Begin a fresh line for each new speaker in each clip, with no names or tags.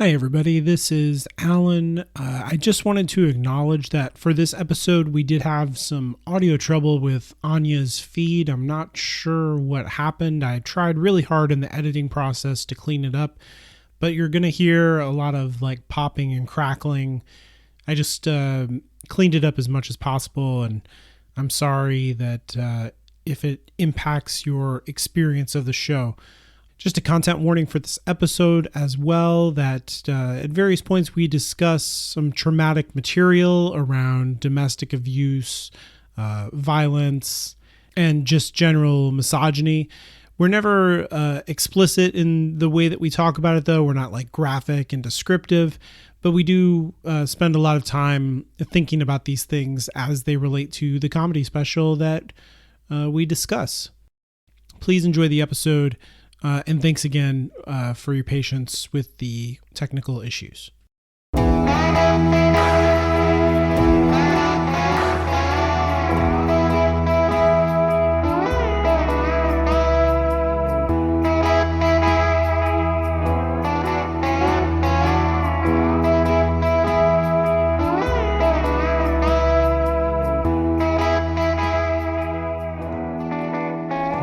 Hi, everybody. This is Alan. I just wanted to acknowledge that for this episode, we did have some audio trouble with Anya's feed. I'm not sure what happened. I tried really hard in the editing process to clean it up, but you're going to hear a lot of like popping and crackling. I just cleaned it up as much as possible, and I'm sorry that if it impacts your experience of the show. Just a content warning for this episode as well, that at various points we discuss some traumatic material around domestic abuse, violence, and just general misogyny. We're never explicit in the way that we talk about it, though. We're not like graphic and descriptive, but we do spend a lot of time thinking about these things as they relate to the comedy special that we discuss. Please enjoy the episode. And thanks again for your patience with the technical issues.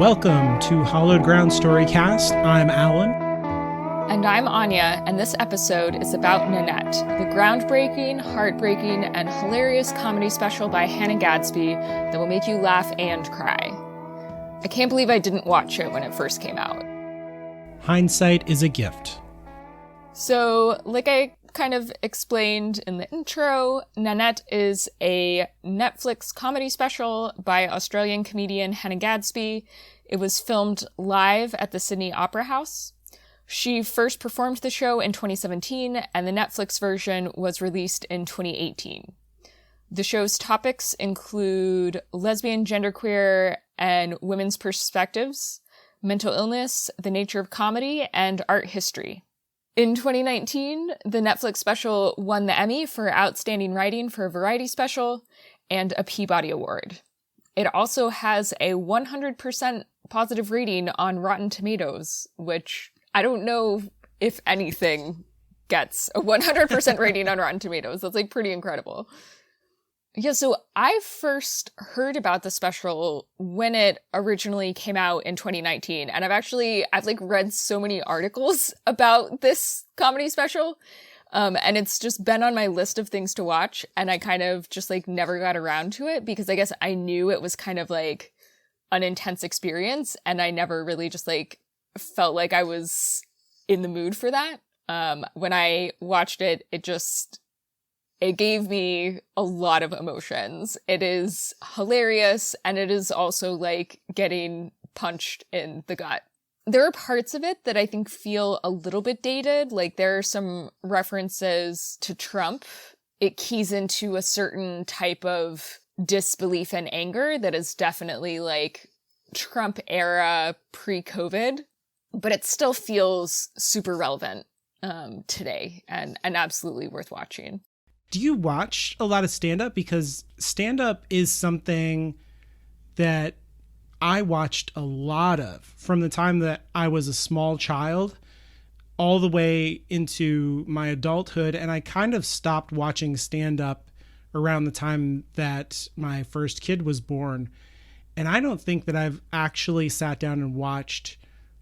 Welcome to Hollowed Ground Storycast. I'm Alan.
And I'm Anya, and this episode is about Nanette, the groundbreaking, heartbreaking, and hilarious comedy special by Hanna Gatsby that will make you laugh and cry. I can't believe I didn't watch it when it first came out.
Hindsight is a gift.
So, like I kind of explained in the intro, Nanette is a Netflix comedy special by Australian comedian Hanna Gatsby. It was filmed live at the Sydney Opera House. She first performed the show in 2017, and the Netflix version was released in 2018. The show's topics include lesbian, genderqueer, and women's perspectives, mental illness, the nature of comedy, and art history. In 2019, the Netflix special won the Emmy for Outstanding Writing for a Variety Special and a Peabody Award. It also has a 100% positive rating on Rotten Tomatoes, which I don't know if anything gets a 100% rating on Rotten Tomatoes. That's like pretty incredible. Yeah, so I first heard about the special when it originally came out in 2019, and I've read so many articles about this comedy special, and it's just been on my list of things to watch, and I kind of just like never got around to it because I guess I knew it was kind of like an intense experience, and I never really just like felt like I was in the mood for that. When I watched it, it gave me a lot of emotions. It is hilarious, and it is also like getting punched in the gut. There are parts of it that I think feel a little bit dated. Like there are some references to Trump. It keys into a certain type of disbelief and anger that is definitely like Trump era pre-COVID, but it still feels super relevant today and absolutely worth watching.
Do you watch a lot of stand-up? Because stand-up is something that I watched a lot of from the time that I was a small child all the way into my adulthood. And I kind of stopped watching stand-up around the time that my first kid was born. And I don't think that I've actually sat down and watched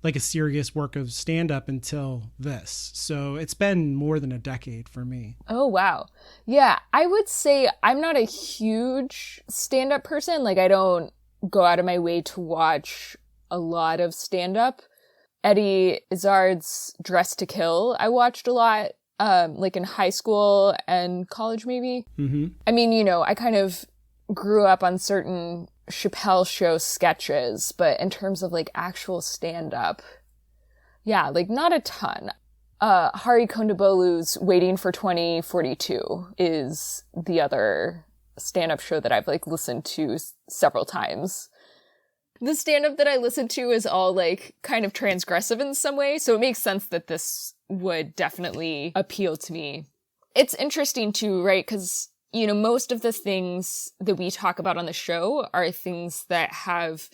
like a serious work of stand-up until this. So it's been more than a decade for me.
Oh, wow. Yeah, I would say I'm not a huge stand-up person. Like I don't go out of my way to watch a lot of stand-up. Eddie Izzard's Dress to Kill, I watched a lot, like in high school and college maybe. Mm-hmm. I mean, you know, I kind of grew up on certain Chappelle Show sketches, but in terms of like actual stand-up, yeah, like not a ton. Hari Kondabolu's Waiting for 2042 is the other stand-up show that I've like listened to several times. The stand-up that I listen to is all like kind of transgressive in some way, so it makes sense that this would definitely appeal to me. It's interesting too, right? Because you know, most of the things that we talk about on the show are things that have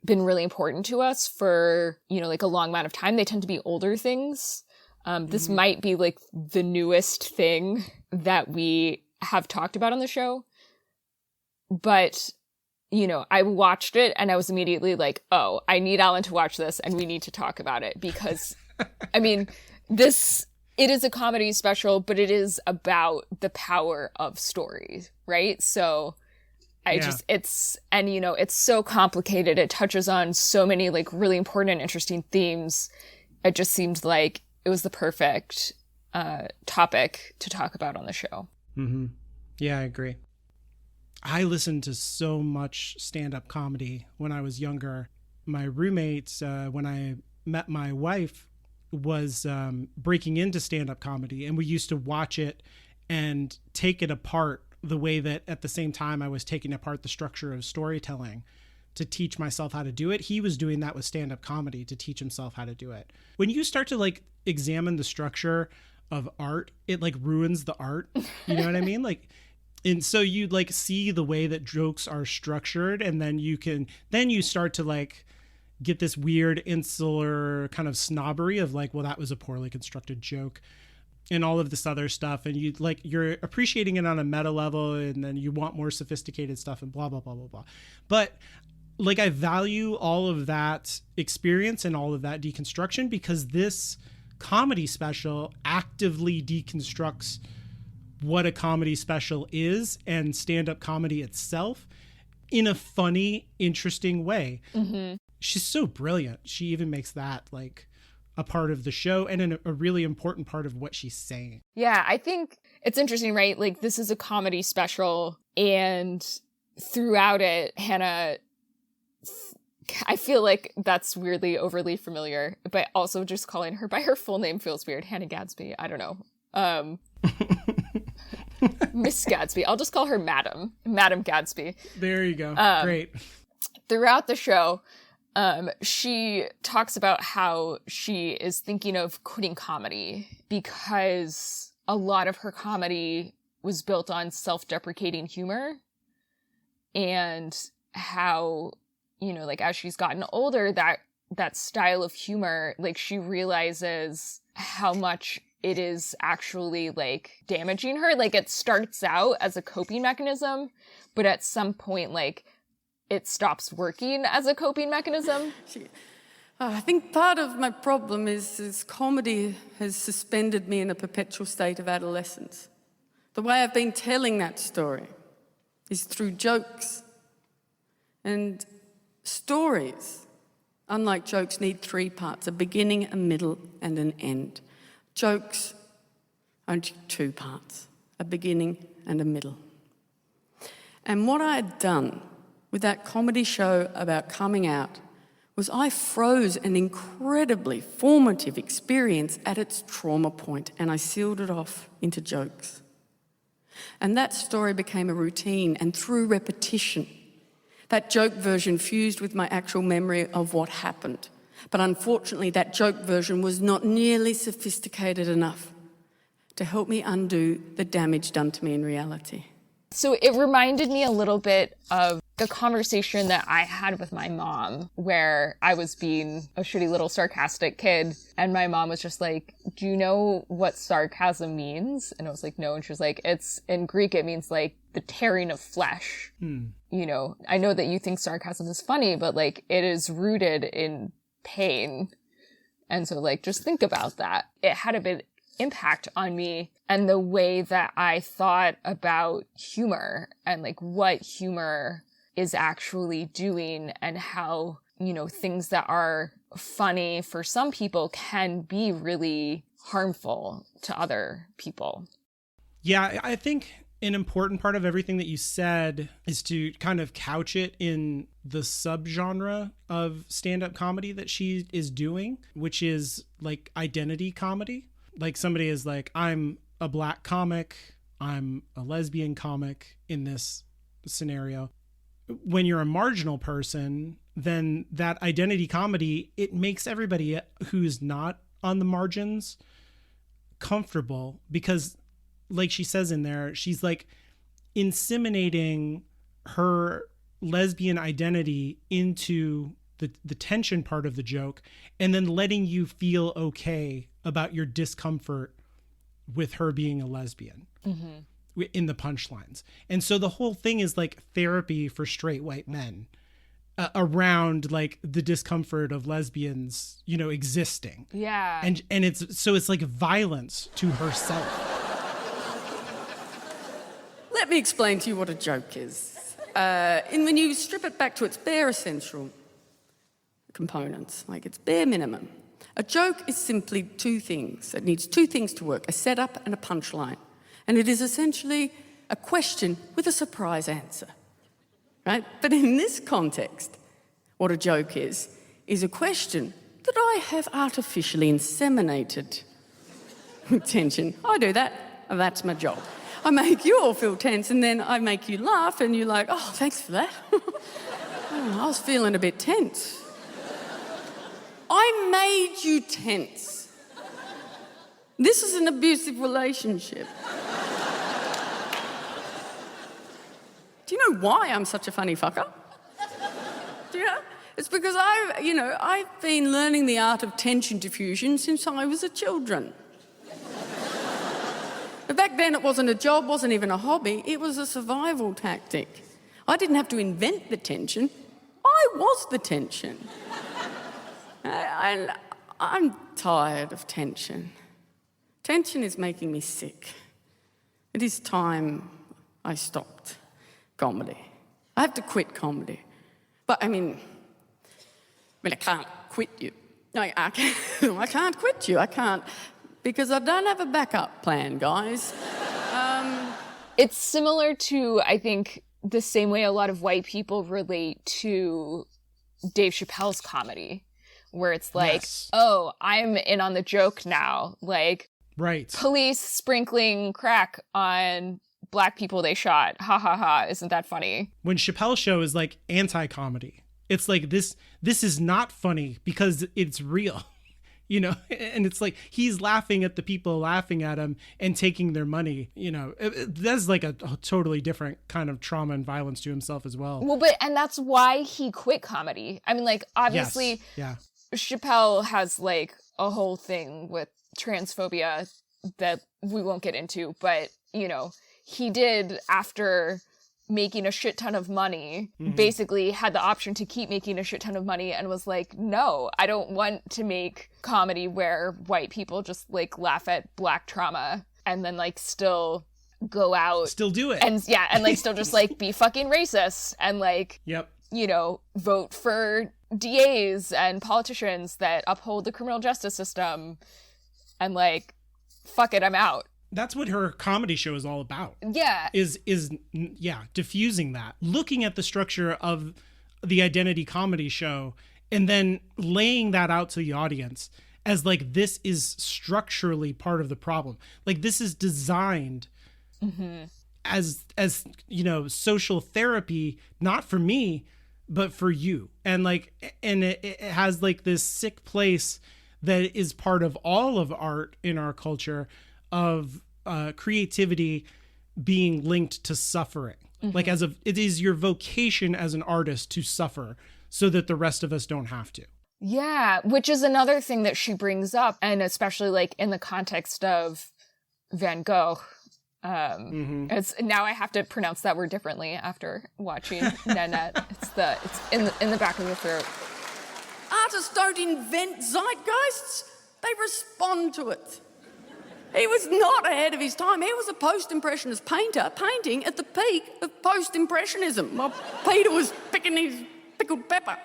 been really important to us for, you know, like a long amount of time. They tend to be older things. This might be like the newest thing that we have talked about on the show. But, you know, I watched it and I was immediately like, oh, I need Alan to watch this and we need to talk about it because, I mean, it is a comedy special, but it is about the power of stories, right? So it's so complicated. It touches on so many like really important and interesting themes. It just seemed like it was the perfect topic to talk about on the show.
Mm-hmm. Yeah, I agree. I listened to so much stand-up comedy when I was younger. My roommate, when I met my wife, was breaking into stand-up comedy, and we used to watch it and take it apart the way that at the same time I was taking apart the structure of storytelling to teach myself how to do it. He was doing that with stand-up comedy to teach himself how to do it. When you start to like examine the structure of art, it like ruins the art. You know what I mean? Like, and so you like see the way that jokes are structured, and then you start to like get this weird insular kind of snobbery of like, well, that was a poorly constructed joke and all of this other stuff. And you're appreciating it on a meta level, and then you want more sophisticated stuff and blah, blah, blah, blah, blah. But like, I value all of that experience and all of that deconstruction because this comedy special actively deconstructs what a comedy special is and stand-up comedy itself in a funny, interesting way. Mm-hmm. She's so brilliant. She even makes that like a part of the show and a really important part of what she's saying.
Yeah, I think it's interesting, right? Like, this is a comedy special, and throughout it, Hanna, I feel like that's weirdly overly familiar, but also just calling her by her full name feels weird. Hanna Gatsby. I don't know. Miss Gatsby. I'll just call her Madam Gatsby.
There you go. Great.
Throughout the show, she talks about how she is thinking of quitting comedy because a lot of her comedy was built on self-deprecating humor, and how, you know, like as she's gotten older, that style of humor, like she realizes how much it is actually like damaging her. Like, it starts out as a coping mechanism, but at some point, like, it stops working as a coping mechanism.
I think part of my problem is comedy has suspended me in a perpetual state of adolescence. The way I've been telling that story is through jokes. And stories, unlike jokes, need three parts: a beginning, a middle, and an end. Jokes, only two parts: a beginning and a middle. And what I had done with that comedy show about coming out was I froze an incredibly formative experience at its trauma point, and I sealed it off into jokes. And that story became a routine, and through repetition, that joke version fused with my actual memory of what happened. But unfortunately, that joke version was not nearly sophisticated enough to help me undo the damage done to me in reality.
So it reminded me a little bit of the conversation that I had with my mom, where I was being a shitty little sarcastic kid, and my mom was just like, do you know what sarcasm means? And I was like, no. And she was like, it's in Greek, it means like the tearing of flesh. You know, I know that you think sarcasm is funny, but like it is rooted in pain. And so like, just think about that. It had a big impact on me and the way that I thought about humor and like what humor is actually doing, and how, you know, things that are funny for some people can be really harmful to other people.
Yeah, I think an important part of everything that you said is to kind of couch it in the subgenre of stand-up comedy that she is doing, which is like identity comedy. Like, somebody is like, I'm a black comic, I'm a lesbian comic in this scenario. When you're a marginal person, then that identity comedy, it makes everybody who's not on the margins comfortable, because like she says in there, she's like inseminating her lesbian identity into the tension part of the joke, and then letting you feel okay about your discomfort with her being a lesbian in the punchlines. And so the whole thing is like therapy for straight white men around like the discomfort of lesbians, you know, existing.
Yeah.
And it's like violence to herself.
Let me explain to you what a joke is. And when you strip it back to its bare essential components, like its bare minimum, a joke is simply two things. It needs two things to work, a setup and a punchline. And it is essentially a question with a surprise answer, right? But in this context, what a joke is a question that I have artificially inseminated with tension. I do that, and that's my job. I make you all feel tense, and then I make you laugh, and you're like, oh, thanks for that. I was feeling a bit tense. I made you tense. This is an abusive relationship. Do you know why I'm such a funny fucker? Do you know? It's because I've been learning the art of tension diffusion since I was a children. But back then it wasn't a job, wasn't even a hobby, it was a survival tactic. I didn't have to invent the tension, I was the tension. I'm tired of tension. Tension is making me sick. It is time I stopped comedy. I have to quit comedy. But I can't quit you. I can't quit you. I can't, because I don't have a backup plan, guys.
It's similar to, I think, the same way a lot of white people relate to Dave Chappelle's comedy, where it's like, yes, oh, I'm in on the joke now. Like,
right,
police sprinkling crack on black people they shot. Ha ha ha. Isn't that funny?
When Chappelle's show is like anti-comedy, it's like this is not funny because it's real, you know? And it's like he's laughing at the people laughing at him and taking their money, you know? That's like a totally different kind of trauma and violence to himself as well.
Well, and that's why he quit comedy. I mean, like, obviously,
yes. Yeah.
Chappelle has like a whole thing with transphobia that we won't get into, but, you know, he did, after making a shit ton of money, basically had the option to keep making a shit ton of money and was like, no, I don't want to make comedy where white people just like laugh at black trauma and then like still go out.
Still do it.
And yeah, and like still just like be fucking racist and like,
yep,
you know, vote for DAs and politicians that uphold the criminal justice system and like, fuck it, I'm out.
That's what her comedy show is all about.
Yeah.
Is diffusing that. Looking at the structure of the identity comedy show and then laying that out to the audience as like, this is structurally part of the problem. Like, this is designed as, you know, social therapy, not for me, but for you. And like, and it has like this sick place that is part of all of art in our culture, of creativity being linked to suffering. Like, it is your vocation as an artist to suffer so that the rest of us don't have to.
Yeah, which is another thing that she brings up, and especially like in the context of Van Gogh. It's now I have to pronounce that word differently after watching Nanette. It's in the back of your throat.
Artists don't invent zeitgeists, they respond to it. He was not ahead of his time. He was a post-impressionist painter, painting at the peak of post-impressionism. While Peter was picking his pickled pepper.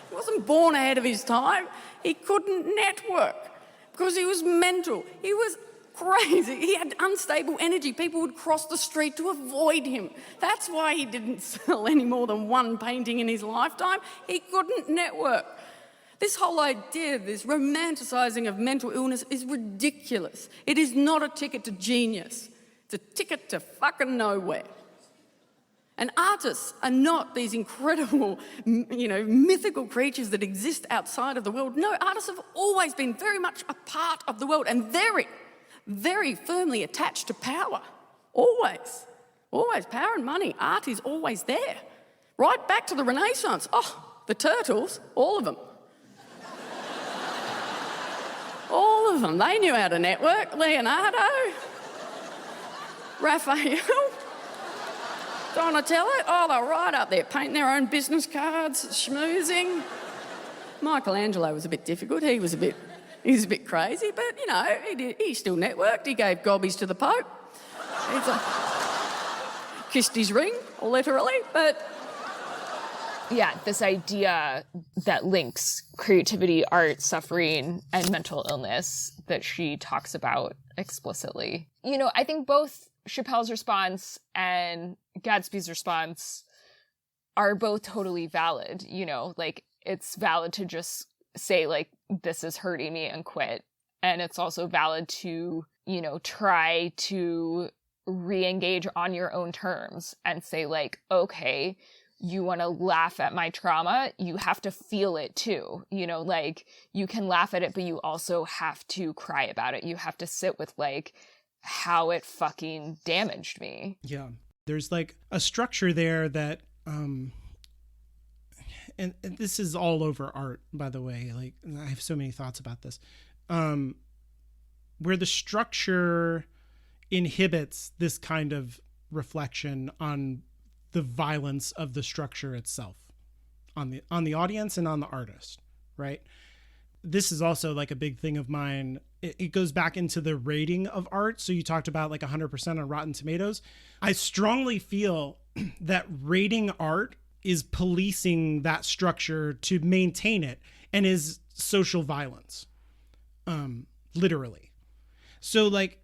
He wasn't born ahead of his time. He couldn't network because he was mental. He was crazy. He had unstable energy. People would cross the street to avoid him. That's why he didn't sell any more than one painting in his lifetime. He couldn't network. This whole idea, this romanticizing of mental illness is ridiculous. It is not a ticket to genius. It's a ticket to fucking nowhere. And artists are not these incredible, you know, mythical creatures that exist outside of the world. No, artists have always been very much a part of the world and very, very firmly attached to power. Always. Always. Power and money. Art is always there. Right back to the Renaissance. Oh, the turtles, all of them. All of them. They knew how to network. Leonardo, Raphael, Donatello. Oh, they're right up there, painting their own business cards, schmoozing. Michelangelo was a bit difficult. He was a bit crazy, but, you know, he still networked. He gave gobbies to the Pope. Kissed his ring, literally, but...
Yeah, this idea that links creativity, art, suffering, and mental illness that she talks about explicitly. You know, I think both Chappelle's response and Gatsby's response are both totally valid. You know, like, it's valid to just say, like, this is hurting me and quit. And it's also valid to, you know, try to re-engage on your own terms and say, like, okay, you want to laugh at my trauma, you have to feel it too. You know, like, you can laugh at it, but you also have to cry about it. You have to sit with, like, how it fucking damaged me.
Yeah. There's, like, a structure there that, and this is all over art, by the way. Like, I have so many thoughts about this. Where the structure inhibits this kind of reflection on the violence of the structure itself, on the audience and on the artist, right? This is also, like, a big thing of mine. It goes back into the rating of art. So you talked about, like, 100% on Rotten Tomatoes. I strongly feel that rating art is policing that structure to maintain it, and is social violence, literally. So, like,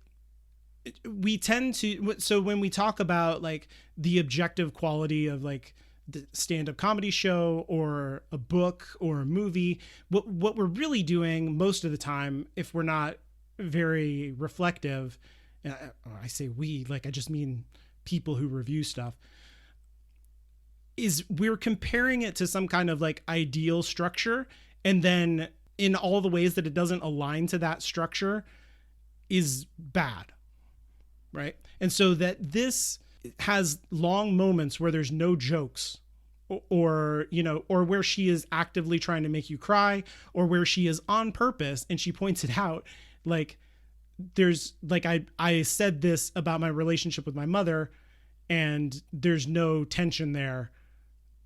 we tend to, so when we talk about, like, the objective quality of, like, the stand-up comedy show or a book or a movie, what we're really doing most of the time, if we're not very reflective, and I say we, like, I just mean people who review stuff, is we're comparing it to some kind of, like, ideal structure, and then in all the ways that it doesn't align to that structure is bad, right? And so that this has long moments where there's no jokes, or, you know, or where she is actively trying to make you cry, or where she is on purpose, and she points it out, like, there's, like, I said this about my relationship with my mother, and there's no tension there,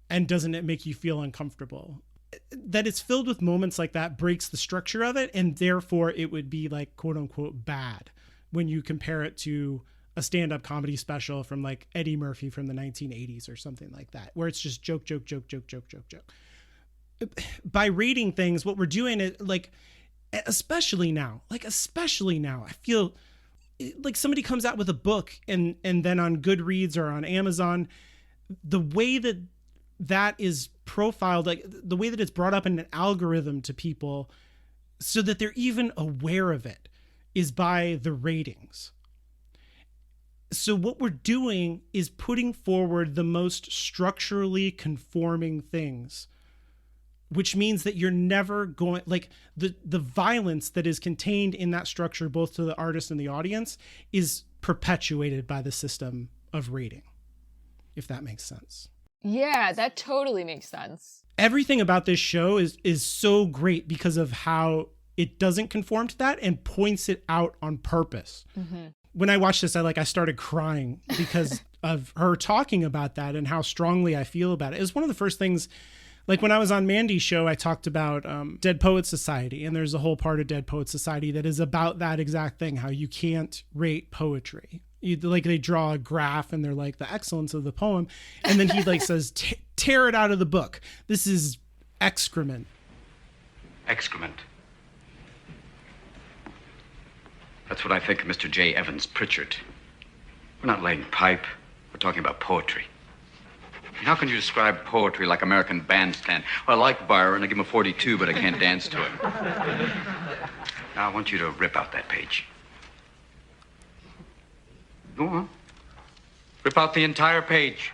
and doesn't it make you feel uncomfortable? That it's filled with moments like that breaks the structure of it, and therefore it would be, like, quote unquote bad when you compare it to a stand-up comedy special from, like, Eddie Murphy from the 1980s or something like that, where it's just joke. By rating things, what we're doing is, like, especially now, I feel like somebody comes out with a book, and then on Goodreads or on Amazon, the way that is profiled, like, the way that it's brought up in an algorithm to people so that they're even aware of it, is by the ratings. So what we're doing is putting forward the most structurally conforming things, which means that you're never going, like, the violence that is contained in that structure, both to the artist and the audience, is perpetuated by the system of rating, if that makes sense.
Yeah, that totally makes sense.
Everything about this show is so great because of how it doesn't conform to that and points it out on purpose. Mm-hmm. When I watched this, I started crying because of her talking about that and how strongly I feel about it. It was one of the first things, like, when I was on Mandy's show, I talked about Dead Poets Society, and there's a whole part of Dead Poets Society that is about that exact thing, how you can't rate poetry. They draw a graph and they're like, the excellence of the poem, and then he, like, says, tear it out of the book. This is excrement.
Excrement. That's what I think of Mr. J. Evans Pritchard. We're not laying pipe. We're talking about poetry. How can you describe poetry like American Bandstand? Well, I like Byron. I give him a 42, but I can't dance to him. Now, I want you to rip out that page. Go on. Rip out the entire page.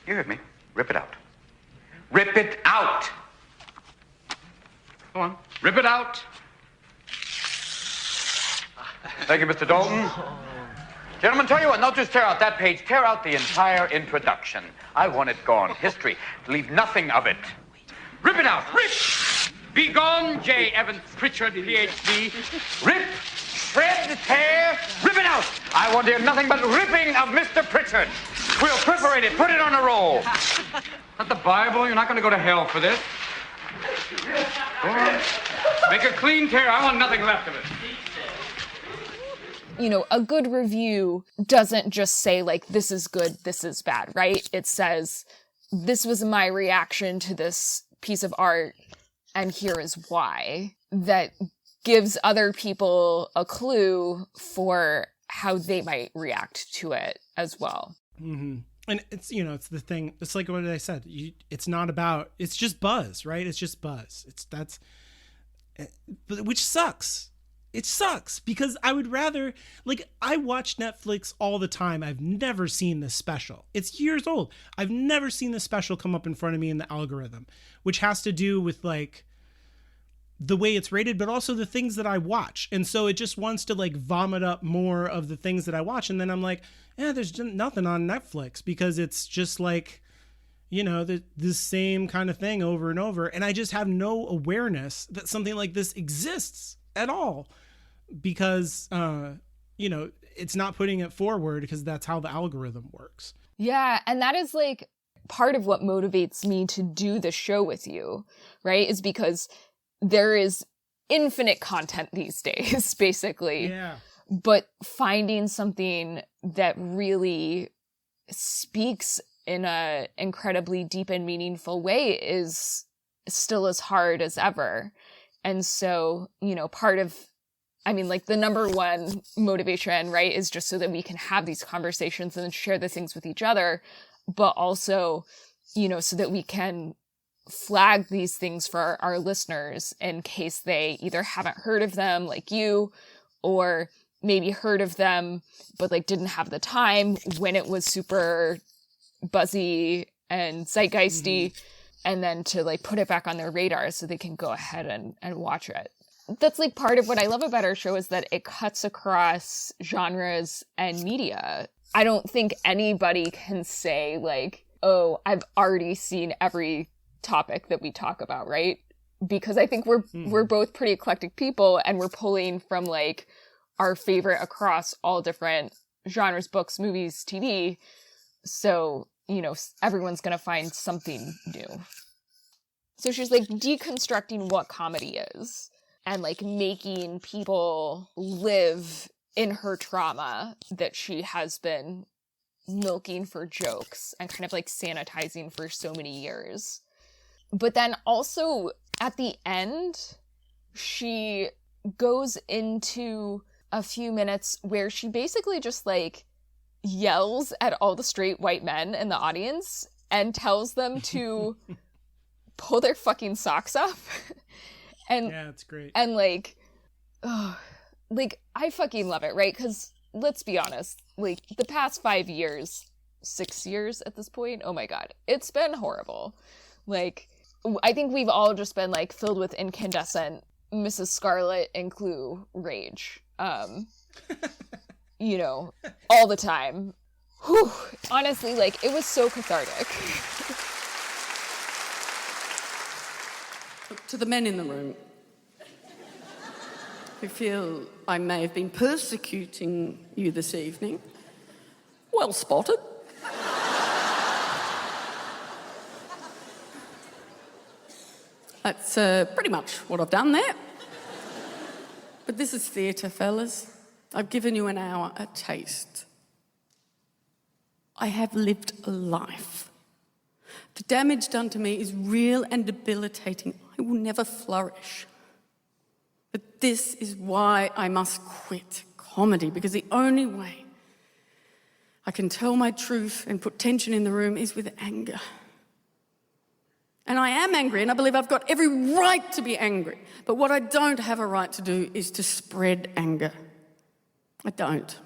You heard me. Rip it out. Rip it out! Go on. Rip it out! Thank you, Mr. Dalton. Gentlemen, tell you what, not just tear out that page, tear out the entire introduction. I want it gone. History. Leave nothing of it. Rip it out. Rip! Be gone, J. Evans Pritchard, Ph.D. Rip, shred, tear, rip it out. I want to hear nothing but ripping of Mr. Pritchard. We'll perforate it, put it on a roll. Not the Bible. You're not going to go to hell for this. Go on. Make a clean tear. I want nothing left of it.
You know, a good review doesn't just say, like, this is good, this is bad, right? It says, this was my reaction to this piece of art, and here is why. That gives other people a clue for how they might react to it as well.
Mm-hmm. And it's, you know, it's the thing, it's like what I said, it's not about, it's just buzz, right? It's just buzz. Which sucks. It sucks because I would rather, like, I watch Netflix all the time. I've never seen this special. It's years old. I've never seen this special come up in front of me in the algorithm, which has to do with, like, the way it's rated, but also the things that I watch. And so it just wants to, like, vomit up more of the things that I watch. And then I'm like, there's nothing on Netflix because it's just like, you know, the same kind of thing over and over. And I just have no awareness that something like this exists at all because, you know, it's not putting it forward because that's how the algorithm works.
Yeah. And that is, like, part of what motivates me to do the show with you, right? Is because there is infinite content these days, basically.
Yeah.
But finding something that really speaks in a incredibly deep and meaningful way is still as hard as ever. And so, you know, like, the number one motivation, right, is just so that we can have these conversations and share the things with each other, but also, you know, so that we can flag these things for our listeners in case they either haven't heard of them like you, or maybe heard of them, but, like, didn't have the time when it was super buzzy and zeitgeisty. Mm-hmm. And then to, like, put it back on their radar so they can go ahead and watch it. That's, like, part of what I love about our show is that it cuts across genres and media. I don't think anybody can say, like, oh, I've already seen every topic that we talk about, right? Because I think we're both pretty eclectic people, and we're pulling from, like, our favorite across all different genres, books, movies, TV. So, you know, everyone's going to find something new. So she's, like, deconstructing what comedy is and, like, making people live in her trauma that she has been milking for jokes and kind of, like, sanitizing for so many years. But then also at the end, she goes into a few minutes where she basically just, like, yells at all the straight white men in the audience and tells them to pull their fucking socks up. And
yeah, it's great.
And, like, like, I fucking love it, right? Because let's be honest, like, the past 5 years, 6 years at this point, oh my God, it's been horrible. Like, I think we've all just been, like, filled with incandescent Mrs. Scarlet and Clue rage. You know, all the time. Whew. Honestly, like, it was so cathartic.
To the men in the room who feel I may have been persecuting you this evening, well spotted. That's pretty much what I've done there. But this is theatre, fellas. I've given you an hour, a taste. I have lived a life. The damage done to me is real and debilitating. I will never flourish. But this is why I must quit comedy, because the only way I can tell my truth and put tension in the room is with anger. And I am angry, and I believe I've got every right to be angry. But what I don't have a right to do is to spread anger. I don't.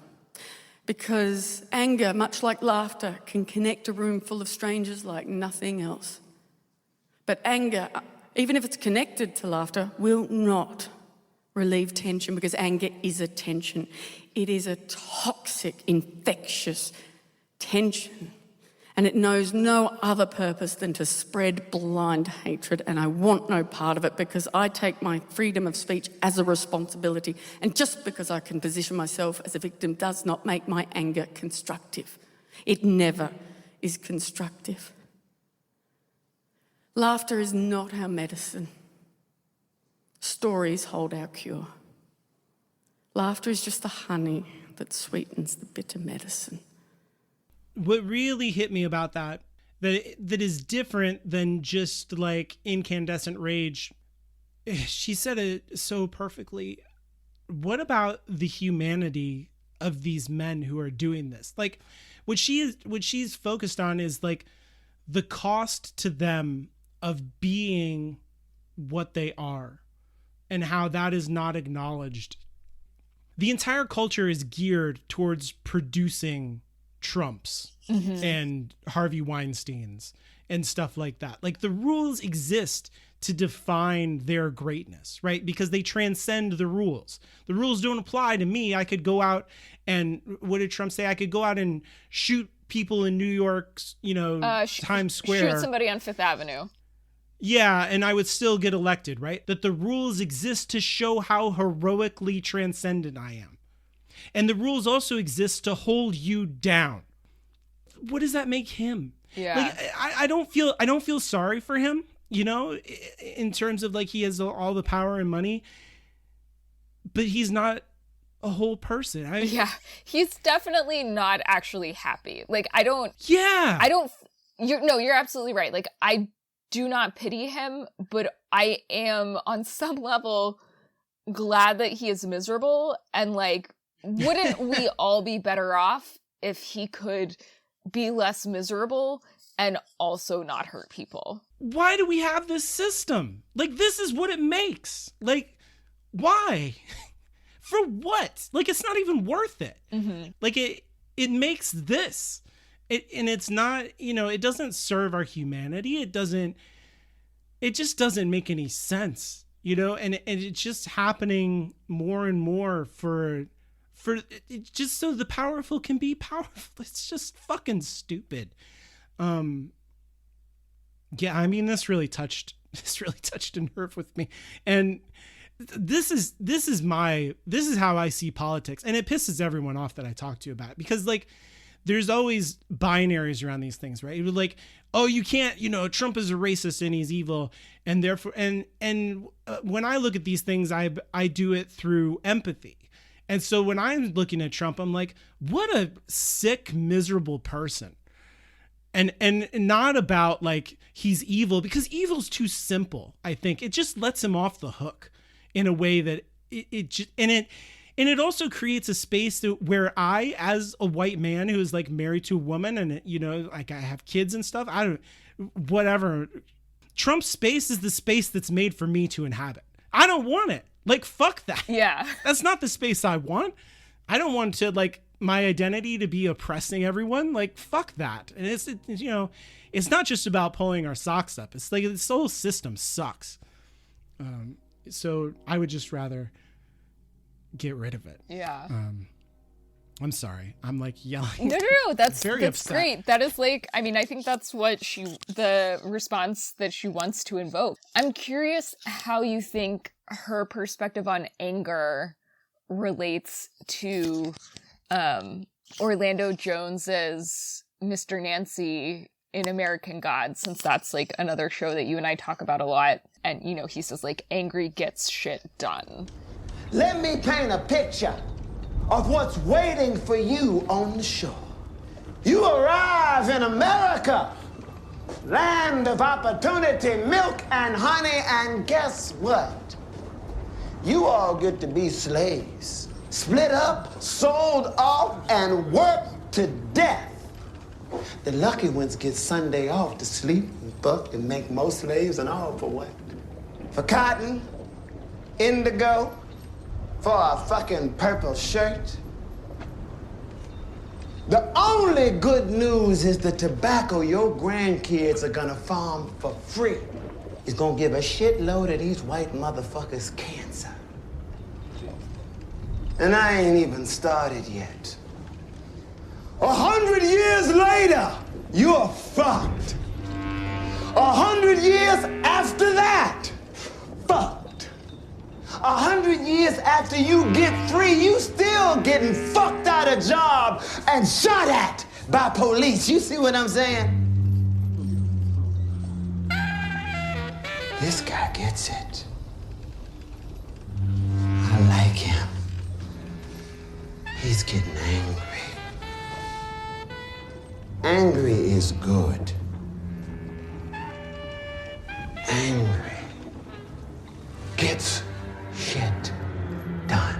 Because anger, much like laughter, can connect a room full of strangers like nothing else. But anger, even if it's connected to laughter, will not relieve tension, because anger is a tension. It is a toxic, infectious tension. And it knows no other purpose than to spread blind hatred, and I want no part of it because I take my freedom of speech as a responsibility, and just because I can position myself as a victim does not make my anger constructive. It never is constructive. Laughter is not our medicine. Stories hold our cure. Laughter is just the honey that sweetens the bitter medicine.
What really hit me about that is different than just like incandescent rage. She said it so perfectly. What about the humanity of these men who are doing this? Like what she's focused on is like the cost to them of being what they are and how that is not acknowledged. The entire culture is geared towards producing Trumps and Harvey Weinsteins and stuff like that. Like the rules exist to define their greatness, right? Because they transcend the rules. The rules don't apply to me. I could go out and, what did Trump say? I could go out and shoot people in New York's, Times Square.
Shoot somebody on Fifth Avenue.
Yeah, and I would still get elected, right? That the rules exist to show how heroically transcendent I am. And the rules also exist to hold you down. What does that make him?
Yeah.
Like I don't feel sorry for him, in terms of like he has all the power and money, but he's not a whole person.
He's definitely not actually happy. Like you're absolutely right. Like I do not pity him, but I am on some level glad that he is miserable, and like wouldn't we all be better off if he could be less miserable and also not hurt people?
Why do we have this system? Like, this is what it makes. Like, why? For what? Like, it's not even worth it. Mm-hmm. Like, it makes this. And it's not, it doesn't serve our humanity. It just doesn't make any sense, and it's just happening more and more for just so the powerful can be powerful. It's just fucking stupid. Yeah, I mean, this really touched a nerve with me. And this is how I see politics. And it pisses everyone off that I talk to about it, because like there's always binaries around these things, right? It was like, oh, you can't, Trump is a racist and he's evil. And therefore, and when I look at these things, I do it through empathy. And so when I'm looking at Trump, I'm like, what a sick, miserable person. And not about like he's evil, because evil's too simple. I think it just lets him off the hook in a way that it also creates a space where I, as a white man who is like married to a woman and like I have kids and stuff, whatever. Trump's space is the space that's made for me to inhabit. I don't want it. Like, fuck that.
Yeah.
That's not the space I want. I don't want to like my identity to be oppressing everyone. Like, fuck that. And it's not just about pulling our socks up. It's like this whole system sucks. So I would just rather get rid of it.
Yeah.
I'm sorry. I'm like yelling.
No. That's
upset.
Great. That is like, I mean, I think that's what the response that she wants to invoke. I'm curious how you think her perspective on anger relates to Orlando Jones's Mr. Nancy in American Gods, since that's like another show that you and I talk about a lot. And, he says like angry gets shit done.
Let me paint a picture of what's waiting for you on the shore. You arrive in America, land of opportunity, milk and honey, and guess what? You all get to be slaves, split up, sold off, and worked to death. The lucky ones get Sunday off to sleep and fuck and make more slaves and all for what? For cotton, indigo, for a fucking purple shirt. The only good news is the tobacco your grandkids are gonna farm for free is gonna give a shitload of these white motherfuckers cancer. And I ain't even started yet. 100 years later, you're fucked. 100 years after that, fucked. 100 years after you get free, you still getting fucked out of job and shot at by police. You see what I'm saying? This guy gets it. I like him. He's getting angry. Angry is good. Angry gets shit done.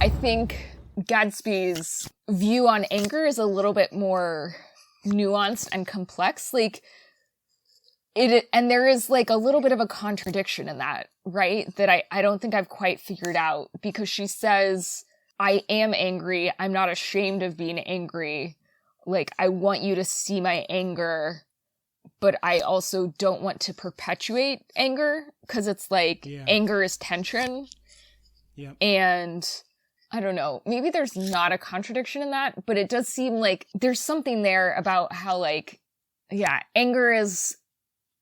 I think Gatsby's view on anger is a little bit more nuanced and complex. Like, and there is like a little bit of a contradiction in that, right? That I don't think I've quite figured out, because she says, I am angry. I'm not ashamed of being angry. Like, I want you to see my anger, but I also don't want to perpetuate anger, because it's like anger is tension.
Yeah.
And I don't know, maybe there's not a contradiction in that, but it does seem like there's something there about how, like, anger is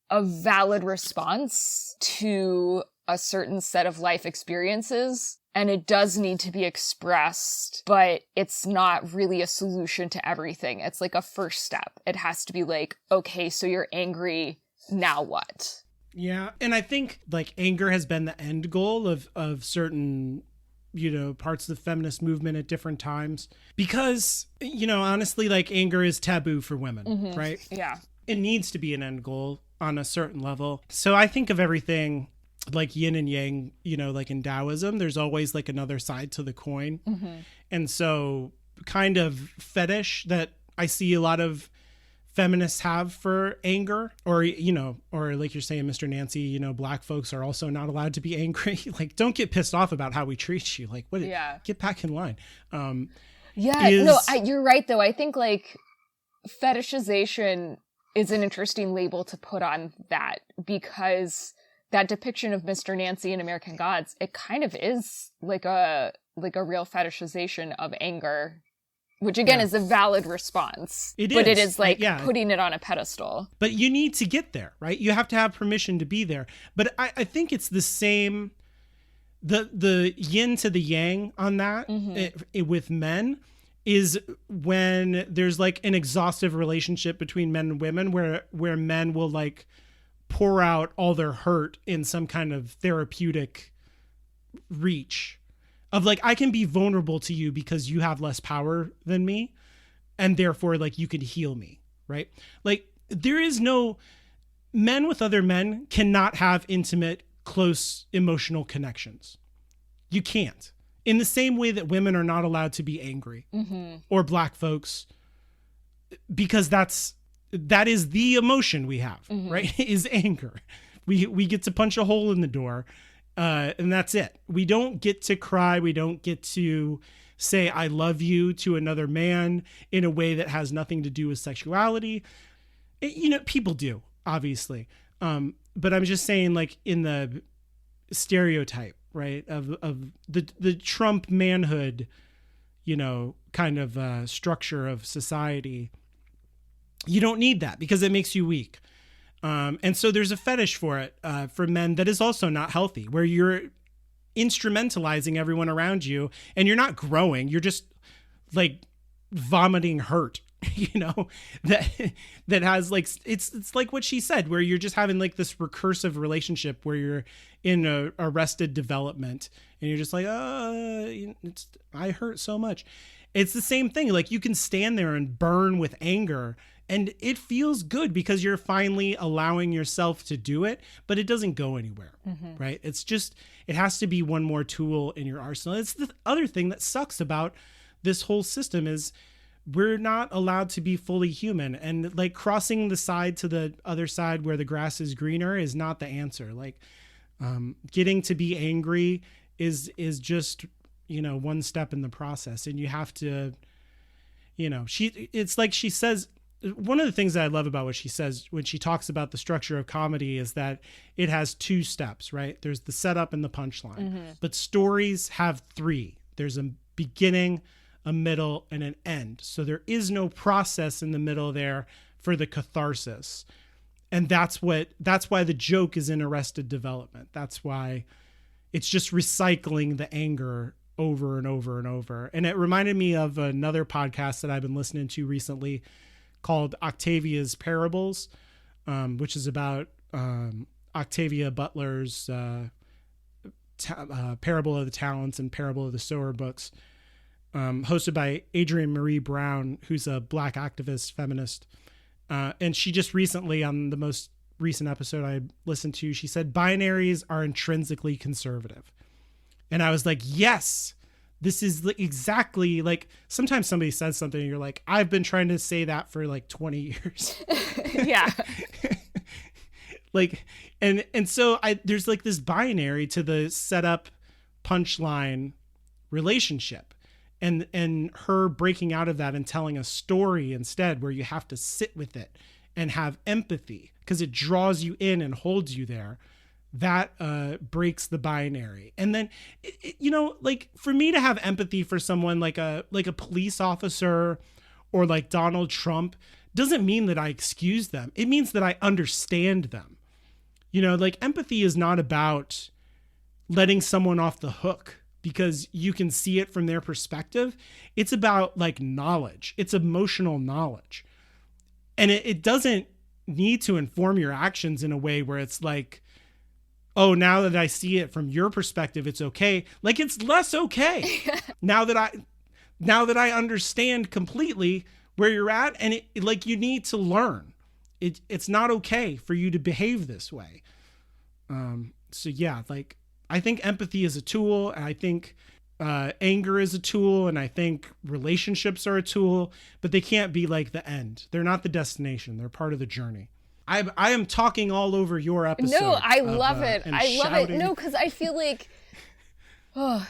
a valid response to a certain set of life experiences, and it does need to be expressed, but it's not really a solution to everything. It's like a first step. It has to be like, okay, so you're angry, now what?
Yeah, and I think like anger has been the end goal of certain, parts of the feminist movement at different times, because, honestly, like anger is taboo for women, right?
Yeah.
It needs to be an end goal on a certain level. So I think of everything like yin and yang, like in Taoism, there's always like another side to the coin. And so kind of fetish that I see a lot of feminists have for anger, or, or like you're saying, Mr. Nancy, black folks are also not allowed to be angry. Like, don't get pissed off about how we treat you. Like, what?
Yeah.
Get back in line.
You're right, though. I think like fetishization is an interesting label to put on that, because that depiction of Mr. Nancy in American Gods, it kind of is like a real fetishization of anger, which again is a valid response. But it is like putting it on a pedestal.
But you need to get there, right? You have to have permission to be there. But I think it's the same, the yin to the yang on that with men is when there's like an exhaustive relationship between men and women where men will like pour out all their hurt in some kind of therapeutic reach of like, I can be vulnerable to you because you have less power than me, and therefore like you could heal me, right? Like, there is no, men with other men cannot have intimate, close emotional connections. You can't. In the same way that women are not allowed to be angry or black folks, because that is the emotion we have, right? Is anger. We get to punch a hole in the door, and that's it. We don't get to cry. We don't get to say, I love you to another man in a way that has nothing to do with sexuality. People do, obviously. But I'm just saying, like, in the stereotype, right, of the Trump manhood, kind of structure of society, you don't need that because it makes you weak. And so there's a fetish for it, for men, that is also not healthy, where you're instrumentalizing everyone around you and you're not growing. You're just like vomiting hurt, that has like, it's like what she said, where you're just having like this recursive relationship where you're in a arrested development and you're just like, I hurt so much. It's the same thing. Like, you can stand there and burn with anger, and it feels good because you're finally allowing yourself to do it, but it doesn't go anywhere, right? It's just, it has to be one more tool in your arsenal. It's the other thing that sucks about this whole system is we're not allowed to be fully human, and like crossing the side to the other side where the grass is greener is not the answer. Like, getting to be angry is just, one step in the process, and you have to, it's like she says, one of the things that I love about what she says when she talks about the structure of comedy is that it has two steps, right? There's the setup and the punchline, but stories have three. There's a beginning, a middle, and an end. So there is no process in the middle there for the catharsis. And that's why the joke is in Arrested Development. That's why it's just recycling the anger over and over and over. And it reminded me of another podcast that I've been listening to recently called Octavia's Parables, which is about Octavia Butler's Parable of the Talents and Parable of the Sower books, hosted by Adrienne Marie Brown, who's a Black activist feminist. And she just recently, on the most recent episode I listened to, she said binaries are intrinsically conservative. And I was like, yes, this is exactly like, sometimes somebody says something and you're like, I've been trying to say that for like 20 years.
Yeah.
Like, and so there's like this binary to the setup punchline relationship, and her breaking out of that and telling a story instead, where you have to sit with it and have empathy because it draws you in and holds you there. That breaks the binary. And then, like for me to have empathy for someone like a police officer or like Donald Trump doesn't mean that I excuse them. It means that I understand them. Like empathy is not about letting someone off the hook because you can see it from their perspective. It's about like knowledge. It's emotional knowledge. And it doesn't need to inform your actions in a way where it's like, oh, now that I see it from your perspective, it's okay. Like it's less okay now that I understand completely where you're at. And like, you need to learn. It's not okay for you to behave this way. So yeah, like I think empathy is a tool, and I think anger is a tool, and I think relationships are a tool, but they can't be like the end. They're not the destination. They're part of the journey. I am talking all over your episode.
No, I love it. I love it. No, because I feel like, I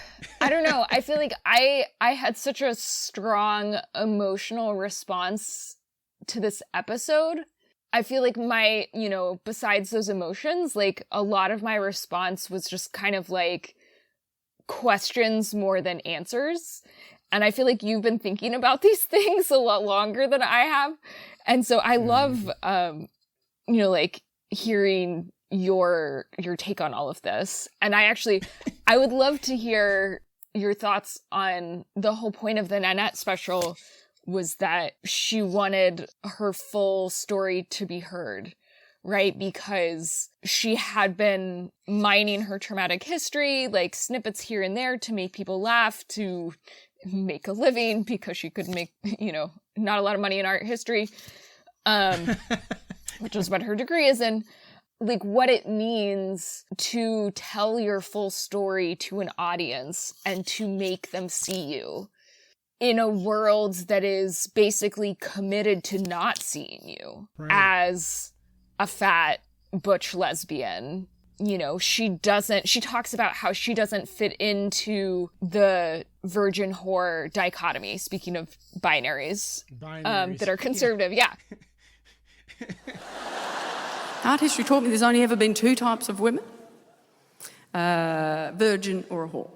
don't know. I feel like I had such a strong emotional response to this episode. I feel like my, besides those emotions, like a lot of my response was just kind of like questions more than answers. And I feel like you've been thinking about these things a lot longer than I have. And so I love, like hearing your take on all of this. And I would love to hear your thoughts on the whole point of the Nanette special was that she wanted her full story to be heard, right? Because she had been mining her traumatic history, like snippets here and there to make people laugh, to make a living, because she could make, not a lot of money in art history, which is what her degree is in. Like what it means to tell your full story to an audience and to make them see you in a world that is basically committed to not seeing you as a fat butch lesbian. She talks about how she doesn't fit into the virgin whore dichotomy, speaking of binaries. That are conservative. Yeah.
Art history taught me there's only ever been two types of women, virgin or a whore.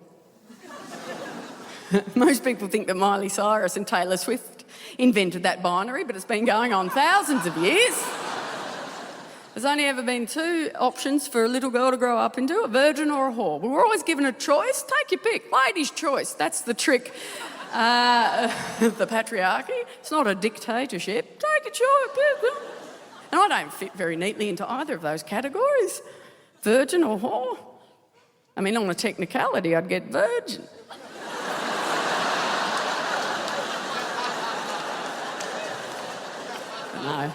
Most people think that Miley Cyrus and Taylor Swift invented that binary, but it's been going on thousands of years. There's only ever been two options for a little girl to grow up into, a virgin or a whore. But we're always given a choice. Take your pick. Ladies' choice. That's the trick of the patriarchy. It's not a dictatorship. Take a choice. And I don't fit very neatly into either of those categories. Virgin or whore. I mean, on a technicality, I'd get virgin. No.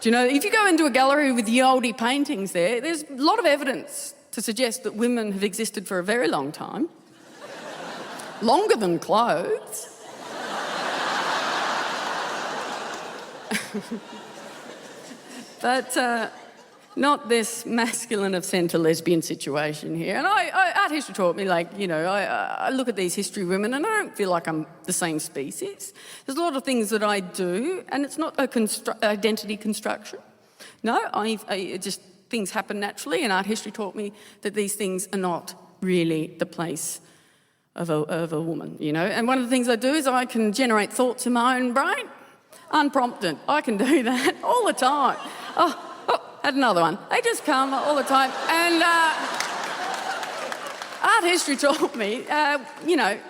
Do you know, if you go into a gallery with the oldie paintings there's a lot of evidence to suggest that women have existed for a very long time. Longer than clothes. But not this masculine of centre lesbian situation here. And art history taught me, I look at these history women and I don't feel like I'm the same species. There's a lot of things that I do, and it's not identity construction. No, just things happen naturally, and art history taught me that these things are not really the place of a woman, you know. And one of the things I do is I can generate thoughts in my own brain, unprompted. I can do that all the time. Had another one. They just come all the time. And art history taught me,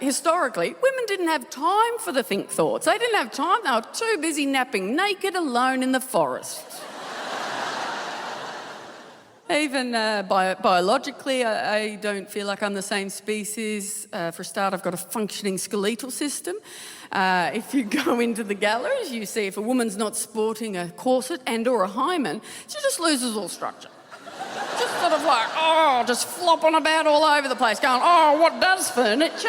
historically, women didn't have time for the think thoughts. They didn't have time. They were too busy napping naked alone in the forest. Even biologically, I don't feel like I'm the same species. For a start, I've got a functioning skeletal system. If you go into the galleries, you see if a woman's not sporting a corset and or a hymen, she just loses all structure. Just sort of like, just flopping about all over the place, going, what does furniture?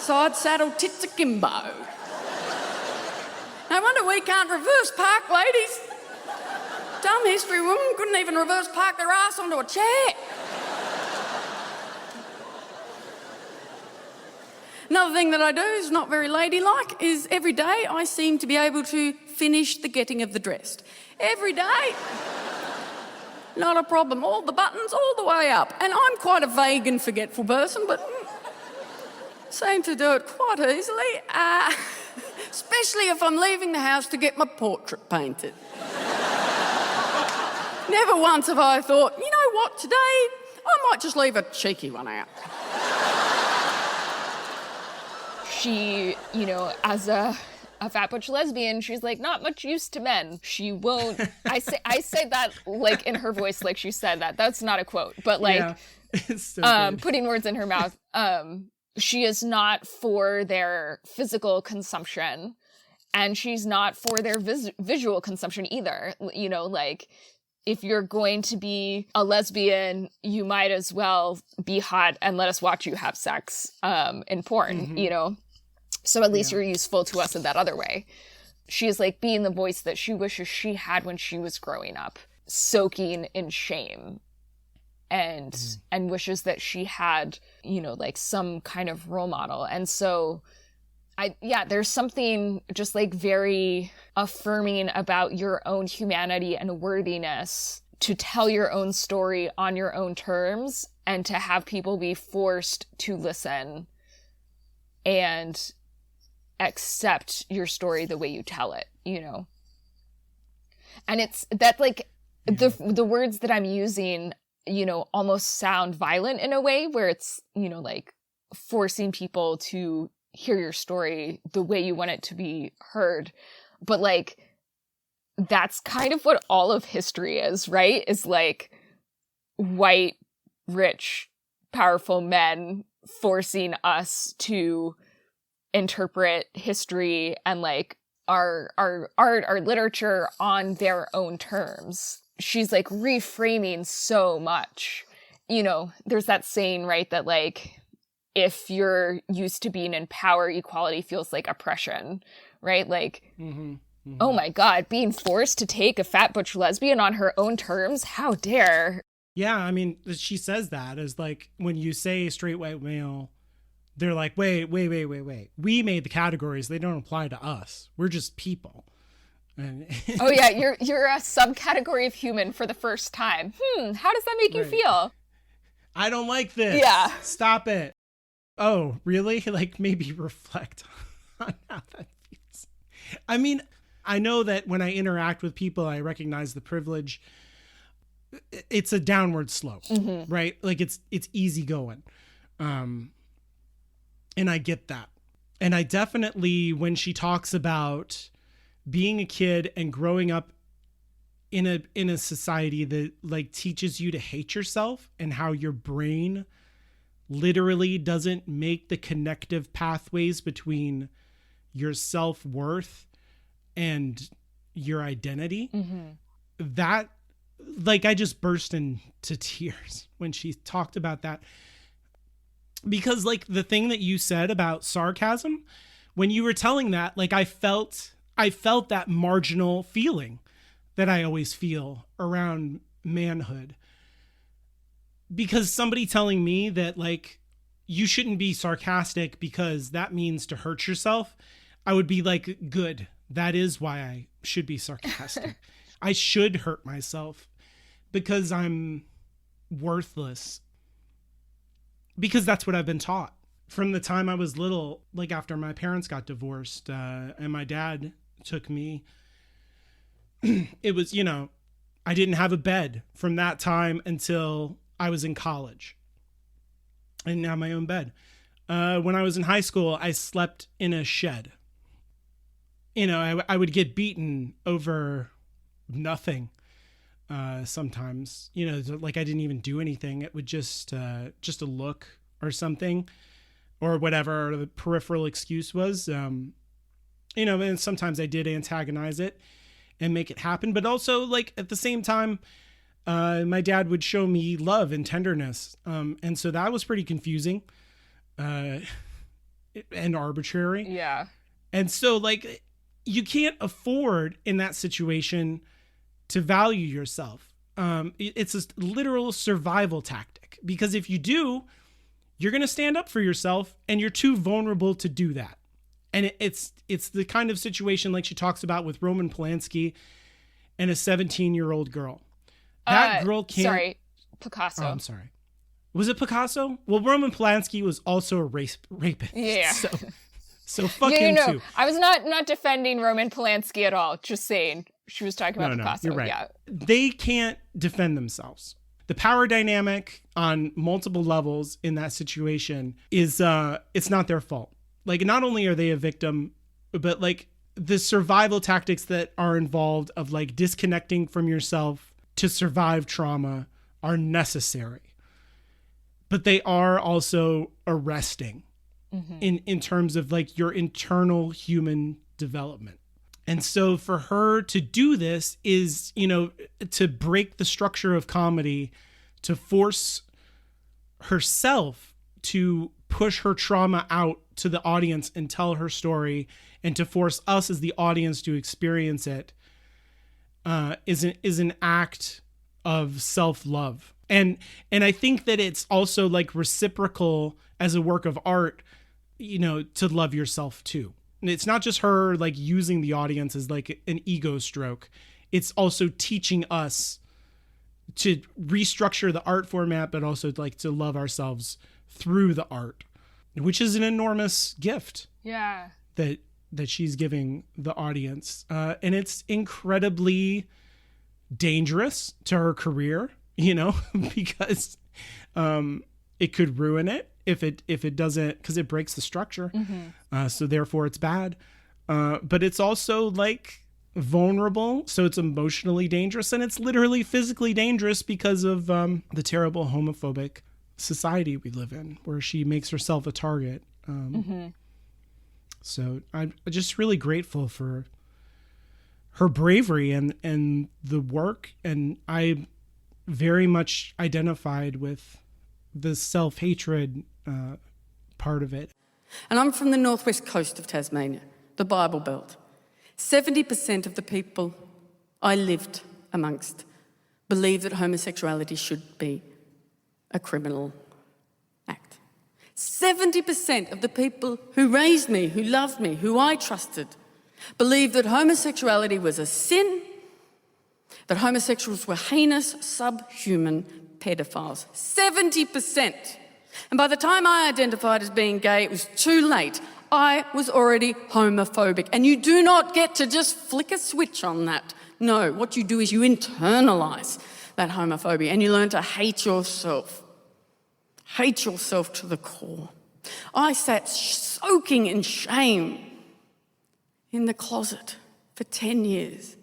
Side saddle tits akimbo. No wonder we can't reverse park, ladies. Dumb history women couldn't even reverse park their ass onto a chair. Another thing that I do is not very ladylike is every day I seem to be able to finish the getting of the dress. Every day. Not a problem. All the buttons all the way up. And I'm quite a vague and forgetful person, but seem to do it quite easily. Especially if I'm leaving the house to get my portrait painted. Never once have I thought, you know what, today I might just leave a cheeky one out.
She, as a fat butch lesbian, she's like not much use to men. She won't. I say that like in her voice, like she said that. That's not a quote, but like,
yeah, it's so
putting words in her mouth. She is not for their physical consumption, and she's not for their visual consumption either. Like, if you're going to be a lesbian, you might as well be hot and let us watch you have sex in porn, So at least you're useful to us in that other way. She is like being the voice that she wishes she had when she was growing up, soaking in shame, and wishes that she had, like some kind of role model. And so there's something just like very affirming about your own humanity and worthiness to tell your own story on your own terms and to have people be forced to listen and accept your story the way you tell it, And it's that like the words that I'm using, almost sound violent in a way where it's, like forcing people to hear your story the way you want it to be heard. But like, that's kind of what all of history is, right? Is like white, rich, powerful men forcing us to interpret history and like our art, our literature on their own terms. She's like reframing so much. There's that saying, right, that like, if you're used to being in power, equality feels like oppression, right? Like, oh my God, being forced to take a fat butch lesbian on her own terms, how dare?
Yeah, I mean, she says that as like, when you say straight white male, they're like, wait. We made the categories. They don't apply to us. We're just people. And
oh yeah, you're a subcategory of human for the first time. How does that make you feel?
I don't like this.
Yeah.
Stop it. Oh, really? Like, maybe reflect on how that feels. I mean, I know that when I interact with people, I recognize the privilege. It's a downward slope, right? Like, it's easy going. And I get that. And I definitely, when she talks about being a kid and growing up in a society that like teaches you to hate yourself and how your brain literally doesn't make the connective pathways between your self-worth and your identity. That, like, I just burst into tears when she talked about that. Because like the thing that you said about sarcasm, when you were telling that, like I felt that marginal feeling that I always feel around manhood. Because somebody telling me that like you shouldn't be sarcastic because that means to hurt yourself, I would be like, good. That is why I should be sarcastic. I should hurt myself because I'm worthless. because that's what I've been taught from the time I was little. Like after my parents got divorced and my dad took me, it was, I didn't have a bed from that time until I was in college. I didn't have my own bed. When I was in high school, I slept in a shed. I would get beaten over nothing. Sometimes, like I didn't even do anything. It would just a look or something, or whatever the peripheral excuse was. And sometimes I did antagonize it and make it happen. But also, like, at the same time, my dad would show me love and tenderness. And so that was pretty confusing and arbitrary.
Yeah.
And so, like, you can't afford in that situation to value yourself. It's a literal survival tactic, because if you do, you're going to stand up for yourself, and you're too vulnerable to do that. And it's the kind of situation like she talks about with Roman Polanski and a 17-year-old girl. That girl can't...
Sorry, Picasso.
Oh, I'm sorry. Was it Picasso? Well, Roman Polanski was also a rapist.
Yeah.
So fuck him too.
I was not defending Roman Polanski at all. Just saying. She was talking about Picasso.
You're right.
Yeah.
They can't defend themselves. The power dynamic on multiple levels in that situation is it's not their fault. Like, not only are they a victim, but like the survival tactics that are involved of like disconnecting from yourself to survive trauma are necessary. But they are also arresting in terms of like your internal human development. And so for her to do this is, to break the structure of comedy, to force herself to push her trauma out to the audience and tell her story, and to force us as the audience to experience it, is an act of self-love. And I think that it's also like reciprocal as a work of art, to love yourself too. And it's not just her like using the audience as like an ego stroke. It's also teaching us to restructure the art format, but also like to love ourselves through the art, which is an enormous gift.
Yeah.
That she's giving the audience. And it's incredibly dangerous to her career, because it could ruin it if it doesn't, because it breaks the structure. So therefore it's bad. But it's also like vulnerable. So it's emotionally dangerous, and it's literally physically dangerous because of the terrible homophobic society we live in, where she makes herself a target. So I'm just really grateful for her bravery and the work. And I very much identified with the self-hatred part of it.
And I'm from the northwest coast of Tasmania, the Bible Belt. 70% of the people I lived amongst believe that homosexuality should be a criminal act. 70% of the people who raised me, who loved me, who I trusted, believed that homosexuality was a sin, that homosexuals were heinous, subhuman pedophiles. 70%. And by the time I identified as being gay, it was too late. I was already homophobic. And you do not get to just flick a switch on that. No, what you do is you internalise that homophobia and you learn to hate yourself. Hate yourself to the core. I sat soaking in shame in the closet for 10 years.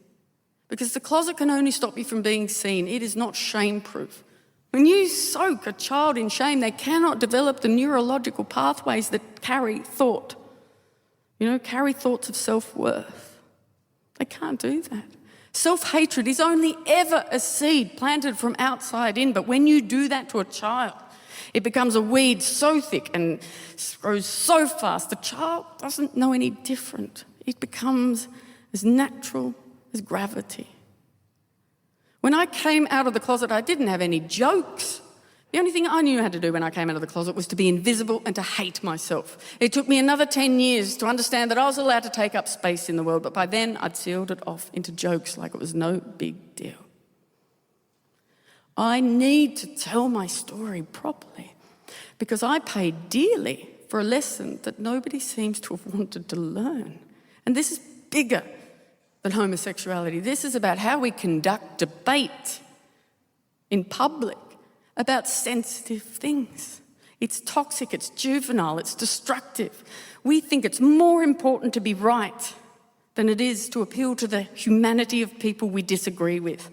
Because the closet can only stop you from being seen. It is not shame-proof. When you soak a child in shame, they cannot develop the neurological pathways that carry thought. Carry thoughts of self-worth. They can't do that. Self-hatred is only ever a seed planted from outside in, but when you do that to a child, it becomes a weed so thick and grows so fast, the child doesn't know any different. It becomes as natural as gravity. When I came out of the closet, I didn't have any jokes. The only thing I knew how to do when I came out of the closet was to be invisible and to hate myself. It took me another 10 years to understand that I was allowed to take up space in the world, but by then I'd sealed it off into jokes like it was no big deal. I need to tell my story properly. because I paid dearly for a lesson that nobody seems to have wanted to learn. And this is bigger than homosexuality. This is about how we conduct debate in public about sensitive things. It's toxic, it's juvenile, it's destructive. We think it's more important to be right than it is to appeal to the humanity of people we disagree with.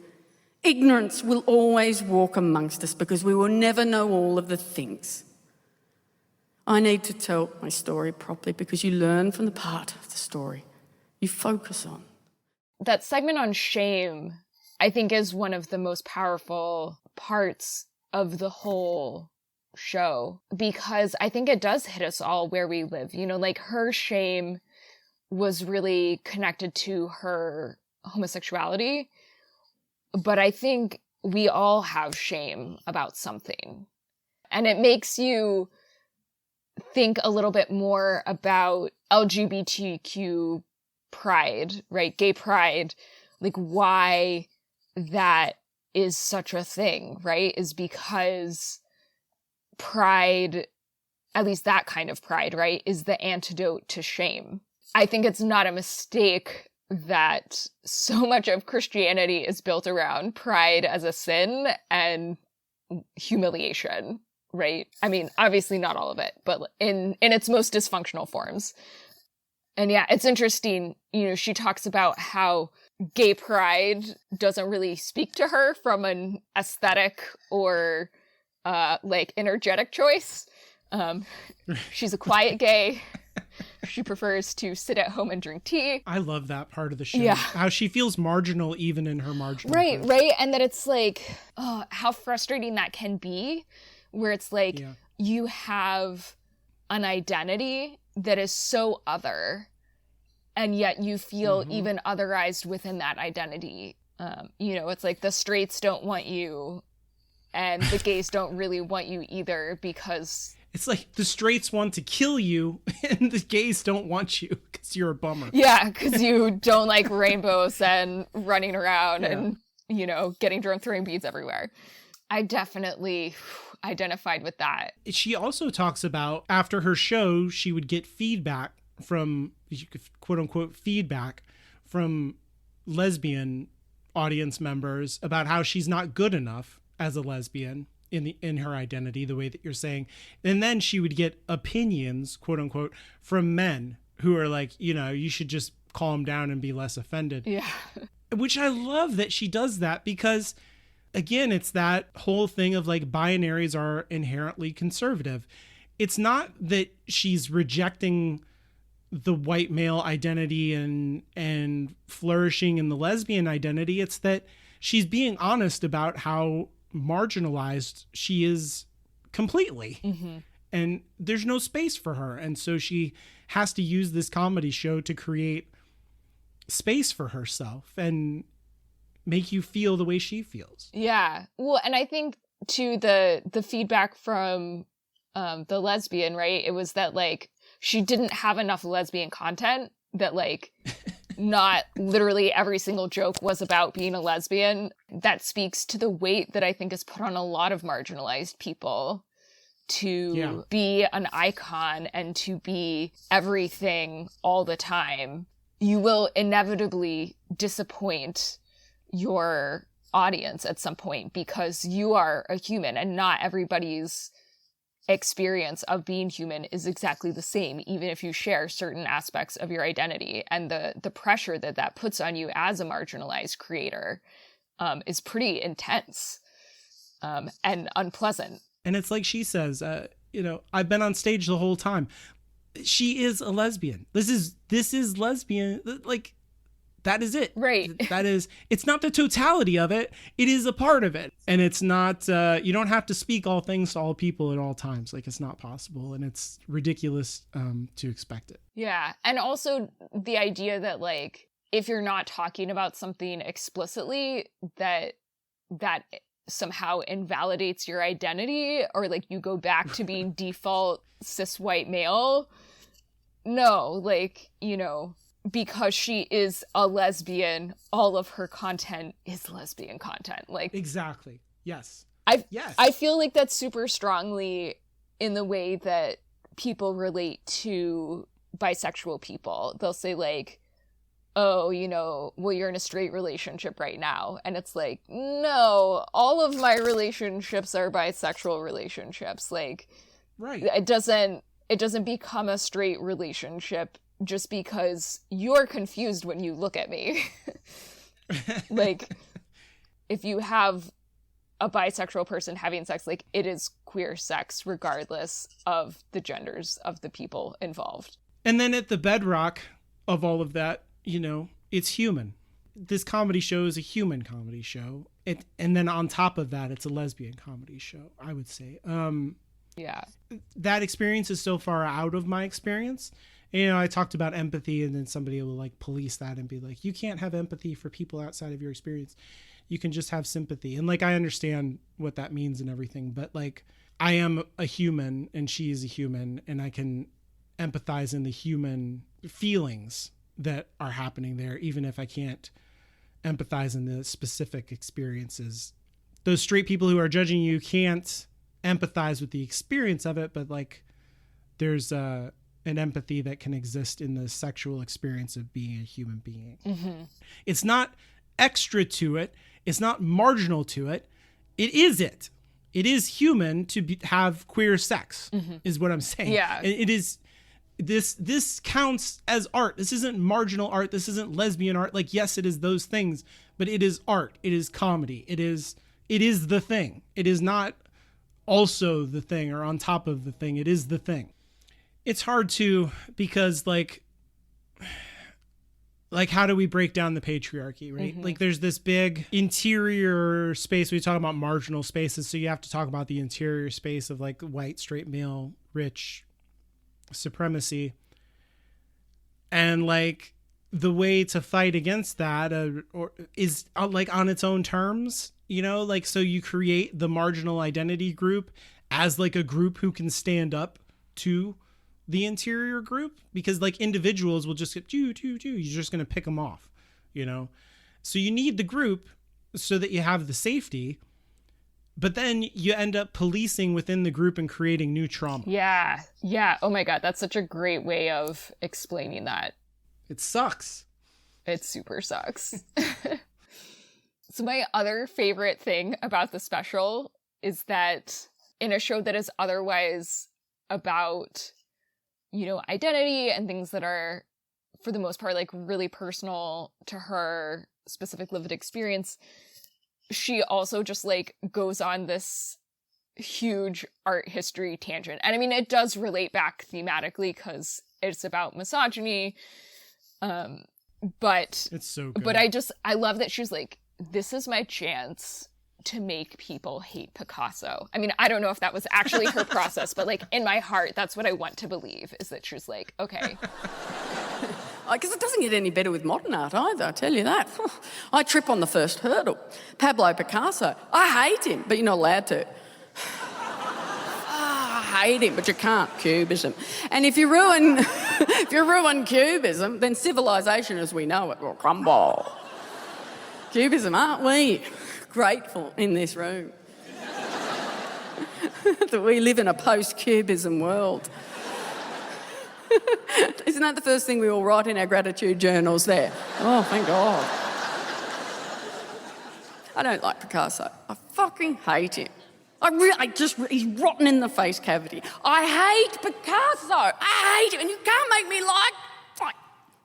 Ignorance will always walk amongst us because we will never know all of the things. I need to tell my story properly because you learn from the part of the story you focus on.
That segment on shame, I think, is one of the most powerful parts of the whole show, because I think it does hit us all where we live. You know, like, her shame was really connected to her homosexuality, but I think we all have shame about something. And it makes you think a little bit more about LGBTQ pride, right? Gay pride, like why that is such a thing, right? Is because pride, at least that kind of pride, right, is the antidote to shame. I think it's not a mistake that so much of Christianity is built around pride as a sin and humiliation, right? I mean, obviously not all of it, but in its most dysfunctional forms. And yeah, it's interesting, you know, she talks about how gay pride doesn't really speak to her from an aesthetic or like energetic choice. She's a quiet gay. She prefers to sit at home and drink tea.
I love that part of the show.
Yeah.
How she feels marginal even in her marginal.
Right,
group.
right. And that it's like, oh, how frustrating that can be, where it's like, you have an identity that is so other, and yet you feel even otherized within that identity. You know, it's like the straights don't want you, and the gays don't really want you either, because...
It's like the straights want to kill you, and the gays don't want you because you're a bummer.
Yeah, because you don't like rainbows and running around and, you know, getting drunk, throwing beads everywhere. I definitely identified with that.
She also talks about after her show, she would get feedback from, quote unquote, feedback from lesbian audience members about how she's not good enough as a lesbian in her identity, the way that you're saying. And then she would get opinions, quote unquote, from men who are like, you know, you should just calm down and be less offended.
Yeah.
Which I love that she does that, because again, it's that whole thing of like binaries are inherently conservative. It's not that she's rejecting the white male identity and flourishing in the lesbian identity. It's that she's being honest about how marginalized she is completely. And there's no space for her. And so she has to use this comedy show to create space for herself and make you feel the way she feels.
Yeah. Well, and I think too, the feedback from the lesbian, right? It was that like she didn't have enough lesbian content, that like not literally every single joke was about being a lesbian. That speaks to the weight that I think is put on a lot of marginalized people to be an icon and to be everything all the time. You will inevitably disappoint your audience at some point because you are a human, and not everybody's experience of being human is exactly the same, even if you share certain aspects of your identity. And the pressure that puts on you as a marginalized creator is pretty intense and unpleasant.
And it's like she says, you know, I've been on stage the whole time. She is a lesbian. This is lesbian. Like, that is it.
Right.
That is, it's not the totality of it. It is a part of it. And it's not, you don't have to speak all things to all people at all times. Like, it's not possible. And it's ridiculous to expect it.
Yeah. And also the idea that, like, if you're not talking about something explicitly, that somehow invalidates your identity, or like you go back to being default cis white male. No, like, you know, because she is a lesbian, all of her content is lesbian content. Like,
exactly. Yes.
I feel like that's super strongly in the way that people relate to bisexual people. They'll say like, oh, well, you're in a straight relationship right now. And it's like, no, all of my relationships are bisexual relationships. Like,
right.
It doesn't become a straight relationship just because you're confused when you look at me. Like, if you have a bisexual person having sex, like, it is queer sex regardless of the genders of the people involved.
And then at the bedrock of all of that, it's human. This comedy show is a human comedy show. And then on top of that, it's a lesbian comedy show, I would say.
Yeah.
That experience is so far out of my experience. I talked about empathy, and then somebody will like police that and be like, you can't have empathy for people outside of your experience. You can just have sympathy. And like, I understand what that means and everything, but like, I am a human and she is a human, and I can empathize in the human feelings that are happening there, even if I can't empathize in the specific experiences. Those straight people who are judging you can't empathize with the experience of it, but like, there's an empathy that can exist in the sexual experience of being a human being.
Mm-hmm.
It's not extra to it. It's not marginal to it. It is it. It is human to have queer sex, is what I'm saying.
Yeah.
It is. This counts as art. This isn't marginal art. This isn't lesbian art. Like, yes, it is those things, but it is art. It is comedy. It is the thing. It is not also the thing or on top of the thing. It is the thing. It's hard to, because like how do we break down the patriarchy, right?
Mm-hmm.
Like, there's this big interior space. We talk about marginal spaces. So you have to talk about the interior space of like white, straight male, rich supremacy, and like the way to fight against that is like on its own terms, like, so you create the marginal identity group as like a group who can stand up to the interior group, because like individuals will just get you're just going to pick them off, so you need the group so that you have the safety. But then you end up policing within the group and creating new trauma.
Yeah. Yeah. Oh my God. That's such a great way of explaining that.
It sucks.
It super sucks. So my other favorite thing about the special is that in a show that is otherwise about, identity and things that are, for the most part, like really personal to her specific lived experience, she also just like goes on this huge art history tangent. And I mean, it does relate back thematically because it's about misogyny. But
it's so good.
But I love that she's like, this is my chance to make people hate Picasso. I mean, I don't know if that was actually her process, but like in my heart, that's what I want to believe, is that she's like, okay.
Because it doesn't get any better with modern art either, I tell you that. I trip on the first hurdle. Pablo Picasso, I hate him, but you're not allowed to. I hate him, but you can't. Cubism. And if you ruin Cubism, then civilization as we know it will crumble. Cubism, aren't we grateful in this room that we live in a post-Cubism world? Isn't that the first thing we all write in our gratitude journals there? Oh, thank God. I don't like Picasso. I fucking hate him. He's rotten in the face cavity. I hate Picasso. I hate him, and you can't make me like.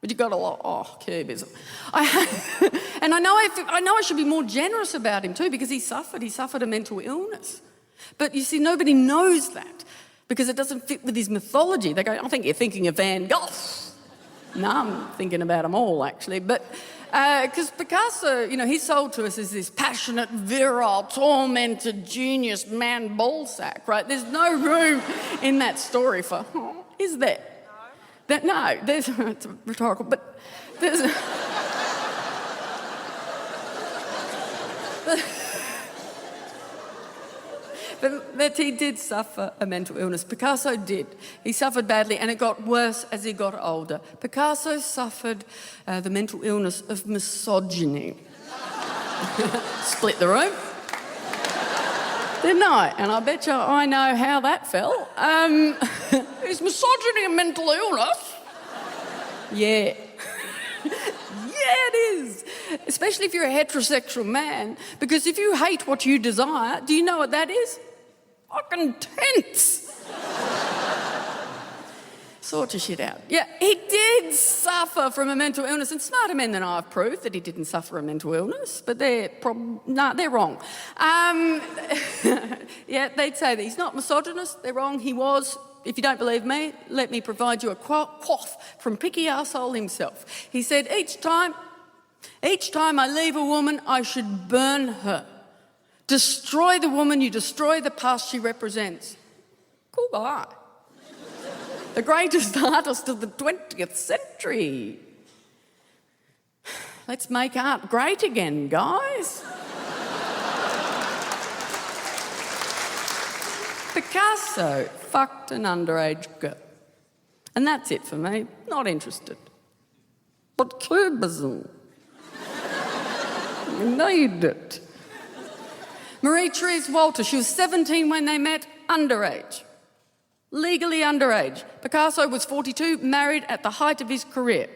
But you got to like, Cubism. And I know I should be more generous about him too, because he suffered a mental illness. But you see, nobody knows that, because it doesn't fit with his mythology. They go, I think you're thinking of Van Gogh. No, I'm thinking about them all, actually. But because Picasso, he's sold to us as this passionate, virile, tormented, genius man ballsack, right? There's no room in that story for, is there? No. There's, it's rhetorical, but there's... But he did suffer a mental illness. Picasso did. He suffered badly, and it got worse as he got older. Picasso suffered the mental illness of misogyny. Split the room. Didn't I? And I bet you I know how that fell. Is misogyny a mental illness? Yeah. Yeah, it is. Especially if you're a heterosexual man. Because if you hate what you desire, do you know what that is? Fucking tense. Sort your shit out. Yeah, he did suffer from a mental illness, and smarter men than I have proved that he didn't suffer a mental illness, but they're wrong. Yeah, they'd say that he's not misogynist, they're wrong, he was. If you don't believe me, let me provide you a quaff from Picky Arsehole himself. He said, each time I leave a woman, I should burn her. Destroy the woman, you destroy the past she represents. Cool guy. The greatest artist of the 20th century. Let's make art great again, guys. Picasso fucked an underage girl. And that's it for me. Not interested. But Cubism. You need it. Marie-Therese Walter, she was 17 when they met, underage. Legally underage. Picasso was 42, married at the height of his career.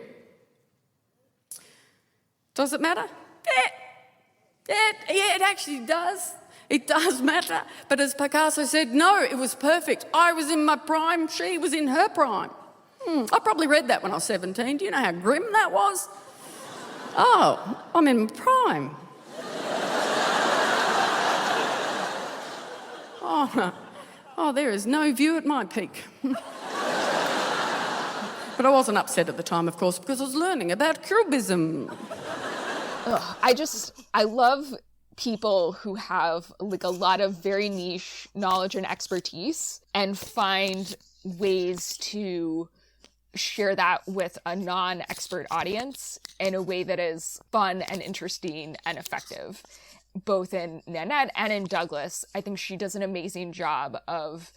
Does it matter? Yeah, it actually does. It does matter. But as Picasso said, no, it was perfect. I was in my prime, she was in her prime. I probably read that when I was 17. Do you know how grim that was? Oh, I'm in my prime. Oh, there is no view at my peak. But I wasn't upset at the time, of course, because I was learning about Cubism.
I love people who have like a lot of very niche knowledge and expertise and find ways to share that with a non-expert audience in a way that is fun and interesting and effective. Both in Nanette and in Douglas, I think she does an amazing job of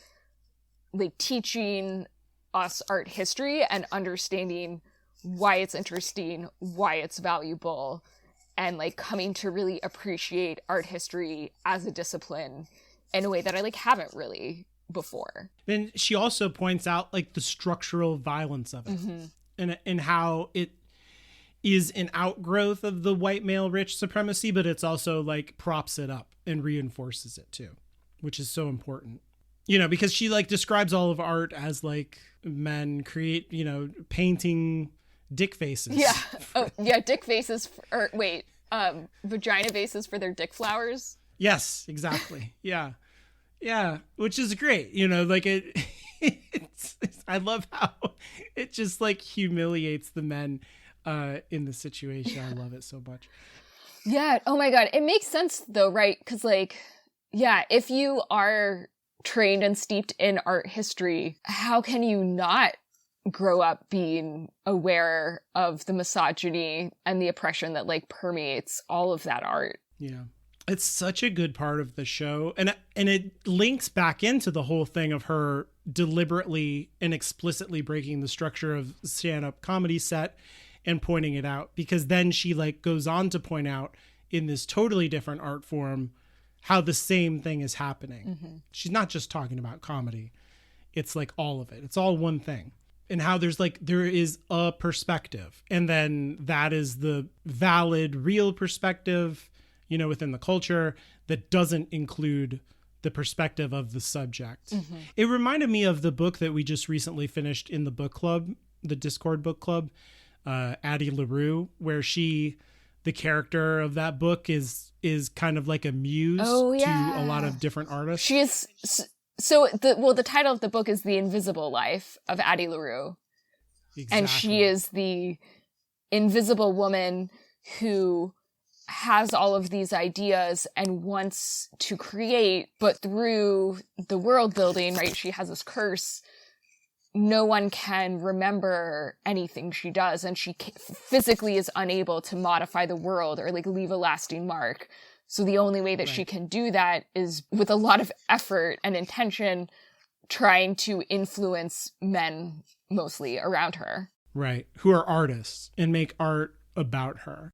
like teaching us art history and understanding why it's interesting, why it's valuable, and like coming to really appreciate art history as a discipline in a way that I like haven't really before.
Then she also points out like the structural violence of it and how it is an outgrowth of the white male rich supremacy, but it's also like props it up and reinforces it too, which is so important. You know, because she like describes all of art as like men create, you know, painting dick faces.
Yeah. Oh, yeah. Dick faces. Vagina faces for their dick flowers.
Yes, exactly. Yeah. Yeah. Which is great. You know, like I love how it just like humiliates the men in the situation. I love it so much.
Yeah. Oh my God. It makes sense though, right? Because like, yeah, if you are trained and steeped in art history, how can you not grow up being aware of the misogyny and the oppression that like permeates all of that art?
Yeah. It's such a good part of the show. And it links back into the whole thing of her deliberately and explicitly breaking the structure of stand-up comedy set and pointing it out, because then she like goes on to point out in this totally different art form how the same thing is happening. She's not just talking about comedy. It's like all of it. It's all one thing. And how there is a perspective, and then that is the valid, real perspective, you know, within the culture that doesn't include the perspective of the subject. It reminded me of the book that we just recently finished in the book club, the Discord book club, Addie LaRue, where the character of that book is kind of like a muse to a lot of different artists.
She is. So the title of the book is The Invisible Life of Addie LaRue. Exactly. And she is the invisible woman who has all of these ideas and wants to create, but through the world building, right? She has this curse. No one can remember anything she does, and she physically is unable to modify the world or like leave a lasting mark. So the only way that she can do that is with a lot of effort and intention, trying to influence men mostly around her.
Right. Who are artists and make art about her.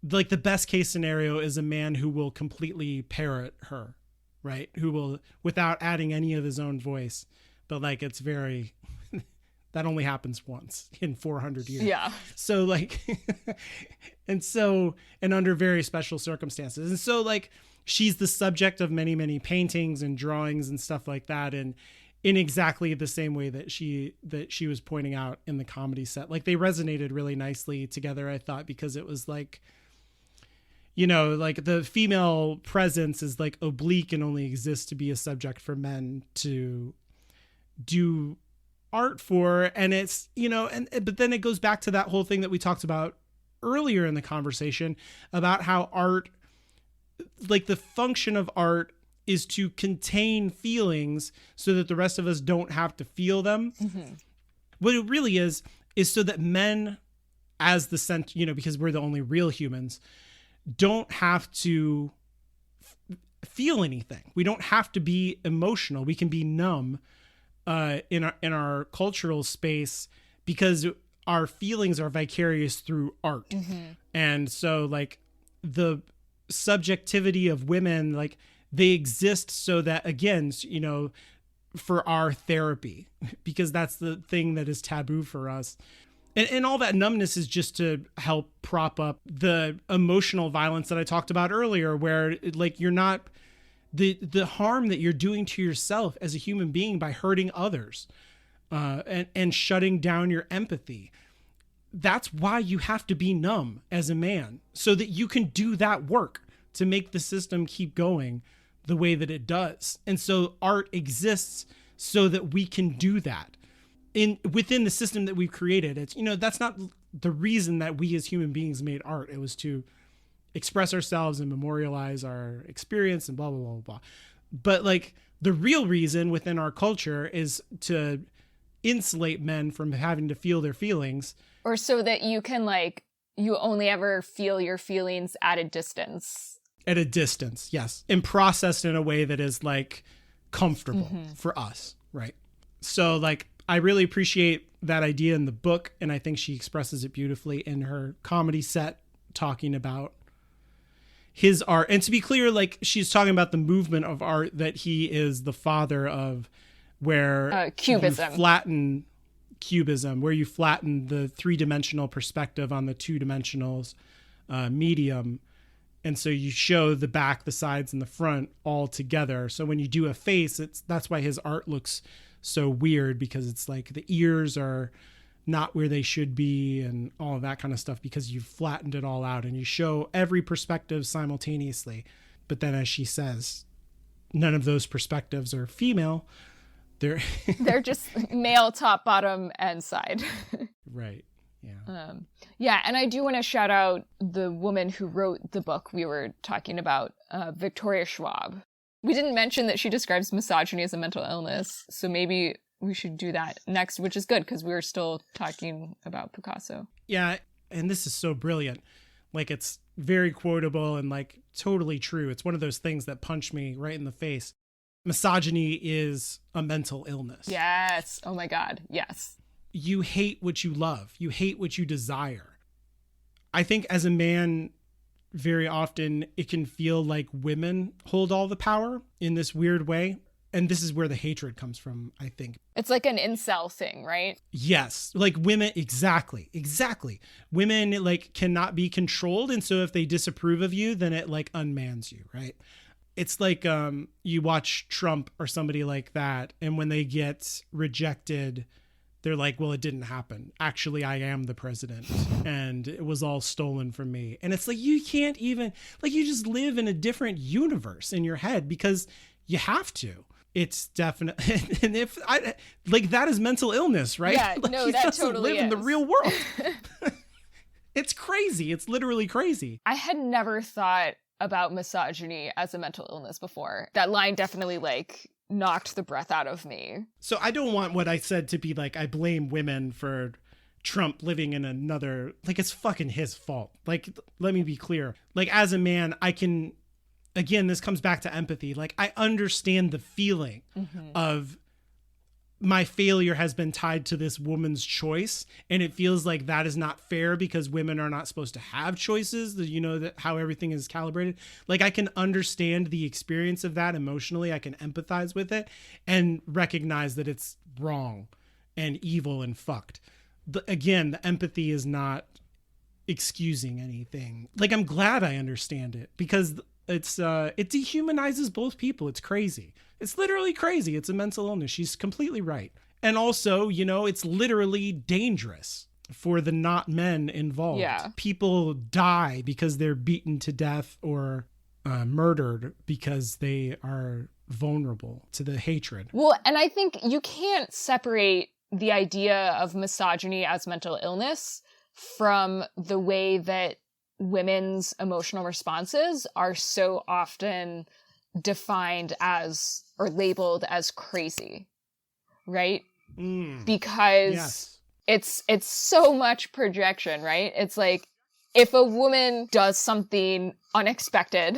Like the best case scenario is a man who will completely parrot her right? Who will, without adding any of his own voice, but like it's very, that only happens once in 400 years.
Yeah.
So like, and under very special circumstances. And so like, she's the subject of many, many paintings and drawings and stuff like that. And in exactly the same way that she was pointing out in the comedy set, like they resonated really nicely together, I thought, because it was like, you know, like the female presence is like oblique and only exists to be a subject for men to do art for. And it's, you know, but then it goes back to that whole thing that we talked about earlier in the conversation about how art, like the function of art is to contain feelings so that the rest of us don't have to feel them. Mm-hmm. What it really is so that men, as the center, you know, because we're the only real humans, don't have to feel anything. We don't have to be emotional. We can be numb in our cultural space because our feelings are vicarious through art. Mm-hmm. And so like the subjectivity of women, like they exist so that, again, you know, for our therapy, because that's the thing that is taboo for us. And all that numbness is just to help prop up the emotional violence that I talked about earlier, where like you're not the harm that you're doing to yourself as a human being by hurting others and shutting down your empathy. That's why you have to be numb as a man, so that you can do that work to make the system keep going the way that it does. And so art exists so that we can do that within the system that we've created. It's, you know, that's not the reason that we as human beings made art. It was to express ourselves and memorialize our experience and blah, blah, blah, blah. But like the real reason within our culture is to insulate men from having to feel their feelings.
Or so that you can like, you only ever feel your feelings at a distance.
At a distance, yes. And processed in a way that is like comfortable for us, right? So like, I really appreciate that idea in the book, and I think she expresses it beautifully in her comedy set, talking about his art. And to be clear, like she's talking about the movement of art that he is the father of, where
Cubism.
You flatten Cubism, where you flatten the three-dimensional perspective on the two-dimensional medium. And so you show the back, the sides, and the front all together. So when you do a face, that's why his art looks so weird, because it's like the ears are not where they should be and all of that kind of stuff, because you've flattened it all out and you show every perspective simultaneously. But then, as she says, none of those perspectives are female. They're
just male, top, bottom, and side.
Right. Yeah.
Yeah, and I do want to shout out the woman who wrote the book we were talking about, Victoria Schwab. We didn't mention that she describes misogyny as a mental illness, so maybe we should do that next, which is good because we were still talking about Picasso.
Yeah, and this is so brilliant. Like, it's very quotable and like totally true. It's one of those things that punch me right in the face. Misogyny is a mental illness.
Yes. Oh my God. Yes.
You hate what you love. You hate what you desire. I think as a man, very often it can feel like women hold all the power in this weird way. And this is where the hatred comes from, I think.
It's like an incel thing, right?
Yes. Like women, exactly. Women like cannot be controlled. And so if they disapprove of you, then it like unmans you, right? It's like you watch Trump or somebody like that, and when they get rejected, they're like, well, it didn't happen. Actually, I am the president, and it was all stolen from me. And it's like, you can't even, like, you just live in a different universe in your head because you have to. It's definite. And if I, like, that is mental illness, right?
Yeah,
like,
no,
he
that
doesn't
totally
live
is.
in the real world. It's crazy. It's literally crazy.
I had never thought about misogyny as a mental illness before. That line definitely like knocked the breath out of me.
So I don't want what I said to be like, I blame women for Trump living in another, like, it's fucking his fault. Like, let me be clear. Like, as a man, I can, again, this comes back to empathy. Like, I understand the feeling of my failure has been tied to this woman's choice, and it feels like that is not fair because women are not supposed to have choices, that how everything is calibrated. Like, I can understand the experience of that emotionally. I can empathize with it and recognize that it's wrong and evil and fucked. Again, the empathy is not excusing anything. Like, I'm glad I understand it because it dehumanizes both people. It's crazy. It's literally crazy. It's a mental illness. She's completely right. And also, it's literally dangerous for the not men involved.
Yeah.
People die because they're beaten to death or murdered because they are vulnerable to the hatred.
Well, and I think you can't separate the idea of misogyny as mental illness from the way that women's emotional responses are so often defined as or labeled as crazy, right? Because it's so much projection, right? It's like if a woman does something unexpected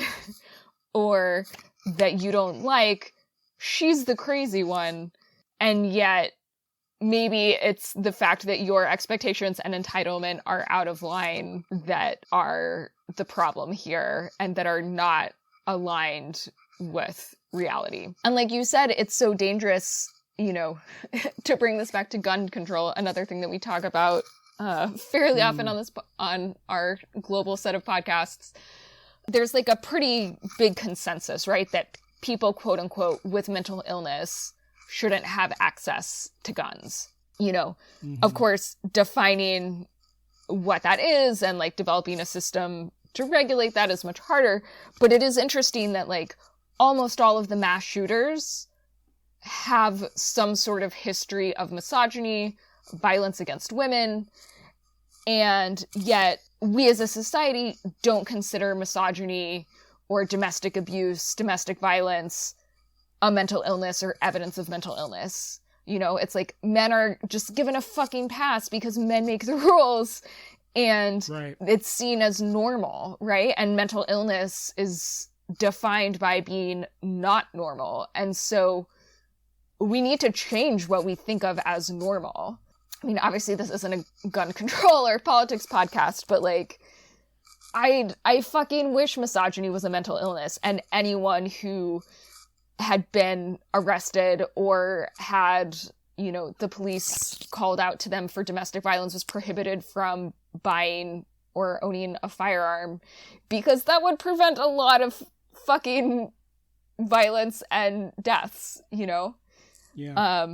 or that you don't like, she's the crazy one. And yet maybe it's the fact that your expectations and entitlement are out of line that are the problem here and that are not aligned with reality. And like you said, it's so dangerous, to bring this back to gun control, another thing that we talk about fairly often on our global set of podcasts. There's like a pretty big consensus, right, that people, quote unquote, with mental illness shouldn't have access to guns. Of course, defining what that is and like developing a system to regulate that is much harder. But it is interesting that like almost all of the mass shooters have some sort of history of misogyny, violence against women, and yet we as a society don't consider misogyny or domestic abuse, domestic violence, a mental illness or evidence of mental illness. It's like men are just given a fucking pass because men make the rules, and it's seen as normal, right? And mental illness is defined by being not normal. And so we need to change what we think of as normal. I mean, obviously this isn't a gun control or politics podcast, but like, I fucking wish misogyny was a mental illness and anyone who had been arrested or had, the police called out to them for domestic violence was prohibited from buying or owning a firearm, because that would prevent a lot of fucking violence and deaths,
Yeah.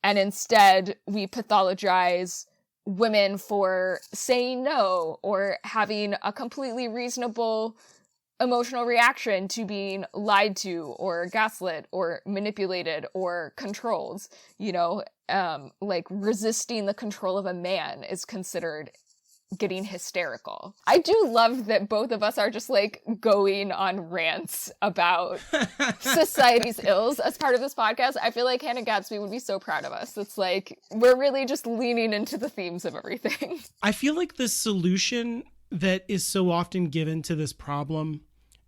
And instead we pathologize women for saying no or having a completely reasonable emotional reaction to being lied to or gaslit or manipulated or controlled. Like resisting the control of a man is considered getting hysterical. I do love that both of us are just like going on rants about society's ills as part of this podcast. I feel like Hanna Gatsby would be so proud of us. It's like we're really just leaning into the themes of everything.
I feel like the solution that is so often given to this problem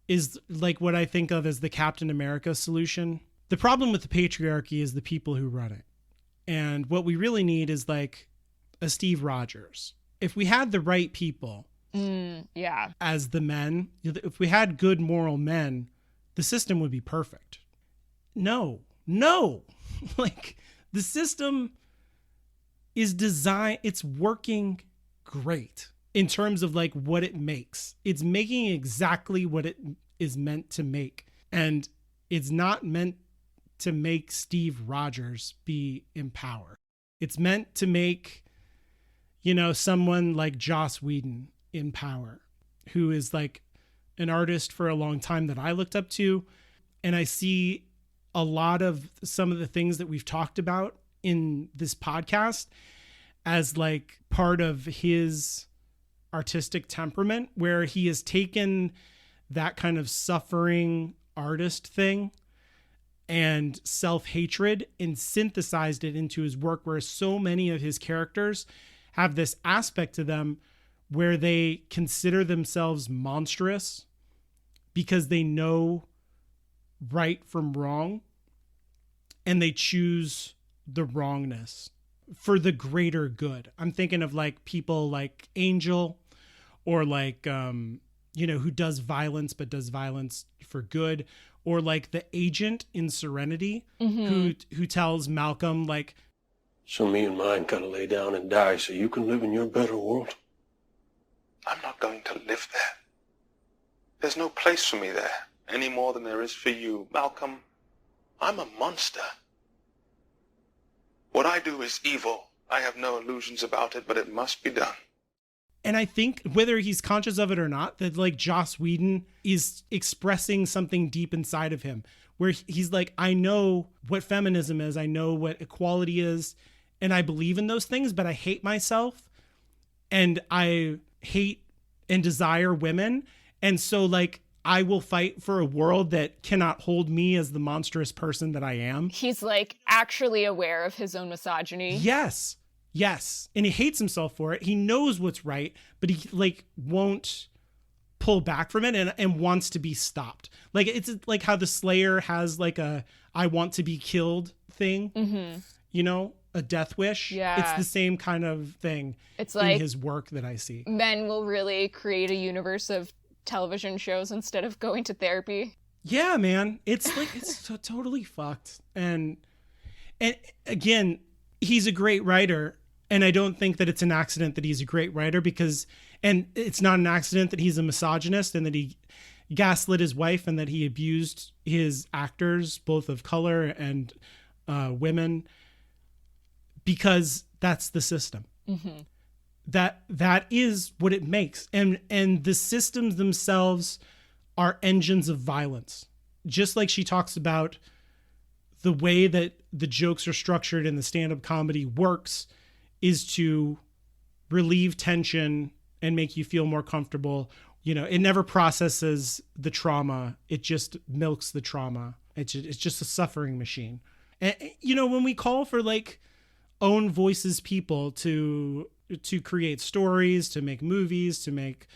is like what I think of as the Captain America solution. The problem with the patriarchy is the people who run it. And what we really need is like a Steve Rogers. If we had the right people as the men, if we had good moral men, the system would be perfect. No. Like the system is designed, it's working great in terms of like what it makes. It's making exactly what it is meant to make. And it's not meant to make Steve Rogers be in power. It's meant to make, someone like Joss Wedon in power, who is like an artist for a long time that I looked up to. And I see a lot of some of the things that we've talked about in this podcast as like part of his artistic temperament, where he has taken that kind of suffering artist thing and self-hatred and synthesized it into his work, where so many of his characters have this aspect to them where they consider themselves monstrous because they know right from wrong and they choose the wrongness for the greater good. I'm thinking of like people like Angel, or like, who does violence, but does violence for good. Or like the agent in Serenity, who tells Malcolm, like,
so me and mine gotta lay down and die so you can live in your better world.
I'm not going to live there. There's no place for me there, any more than there is for you. Malcolm, I'm a monster. What I do is evil. I have no illusions about it, but it must be done.
and I think whether he's conscious of it or not, that like Joss Whedon is expressing something deep inside of him where he's like, I know what feminism is. I know what equality is. And I believe in those things, but I hate myself and I hate and desire women. And so like, I will fight for a world that cannot hold me as the monstrous person that I am.
He's like actually aware of his own misogyny.
Yes. Yes. And he hates himself for it. He knows what's right, but he like won't pull back from it and wants to be stopped. Like it's like how the Slayer has like a I want to be killed thing, you know, a death wish.
Yeah.
It's the same kind of thing.
It's like
in his work that I see.
Men will really create a universe of television shows instead of going to therapy.
Yeah, man. It's like, it's totally fucked. And again, he's a great writer. And I don't think that it's an accident that he's a great writer and it's not an accident that he's a misogynist and that he gaslit his wife and that he abused his actors, both of color and women, because that's the system. Mm-hmm. That is what it makes. And the systems themselves are engines of violence. Just like she talks about the way that the jokes are structured in the stand-up comedy works is to relieve tension and make you feel more comfortable. You know, it never processes the trauma. It just milks the trauma. It's just a suffering machine. And, you know, when we call for like own voices people to create stories, to make movies, to make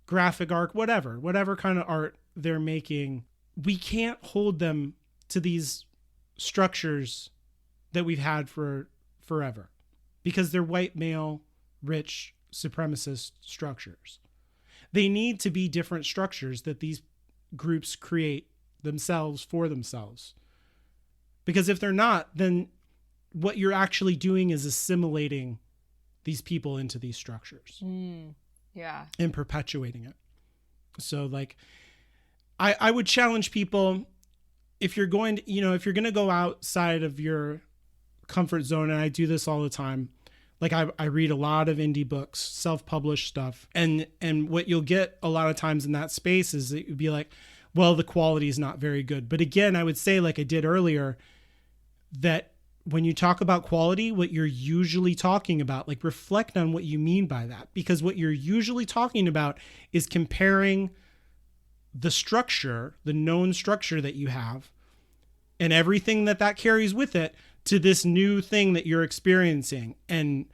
graphic art, whatever kind of art they're making, we can't hold them to these structures that we've had for forever because they're white, male, rich, supremacist structures. They need to be different structures that these groups create themselves for themselves. Because if they're not, then what you're actually doing is assimilating these people into these structures.
Yeah.
And perpetuating it. So like, I would challenge people, if you're going to go outside of your comfort zone, and I do this all the time, like I read a lot of indie books, self-published stuff. And what you'll get a lot of times in that space is it would be like, well, the quality is not very good. But again, I would say, like I did earlier, that when you talk about quality, what you're usually talking about, like reflect on what you mean by that, because what you're usually talking about is comparing the structure, the known structure that you have and everything that carries with it to this new thing that you're experiencing and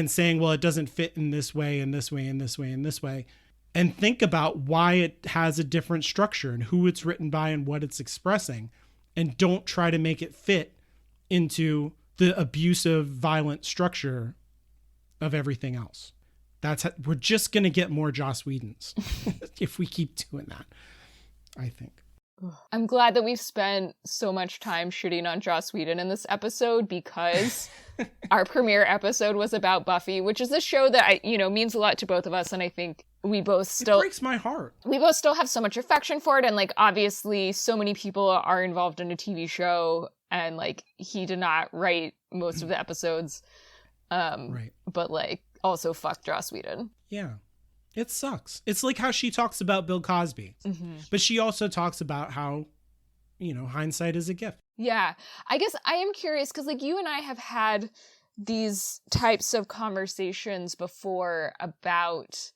saying, well, it doesn't fit in this way and this way and this way and this way. And think about why it has a different structure and who it's written by and what it's expressing. And don't try to make it fit into the abusive, violent structure of everything else. We're just going to get more Joss Whedons if we keep doing that, I think.
I'm glad that we've spent so much time shitting on Joss Whedon in this episode because our premiere episode was about Buffy, which is a show that means a lot to both of us. And I think we both still...
It breaks my heart.
We both still have so much affection for it. And like, obviously so many people are involved in a TV show and like, he did not write most of the episodes.
Right. But
like, also fuck Joss Whedon.
Yeah. It sucks. It's like how she talks about Bill Cosby, but she also talks about how, hindsight is a gift.
Yeah. I guess I am curious because like you and I have had these types of conversations before about,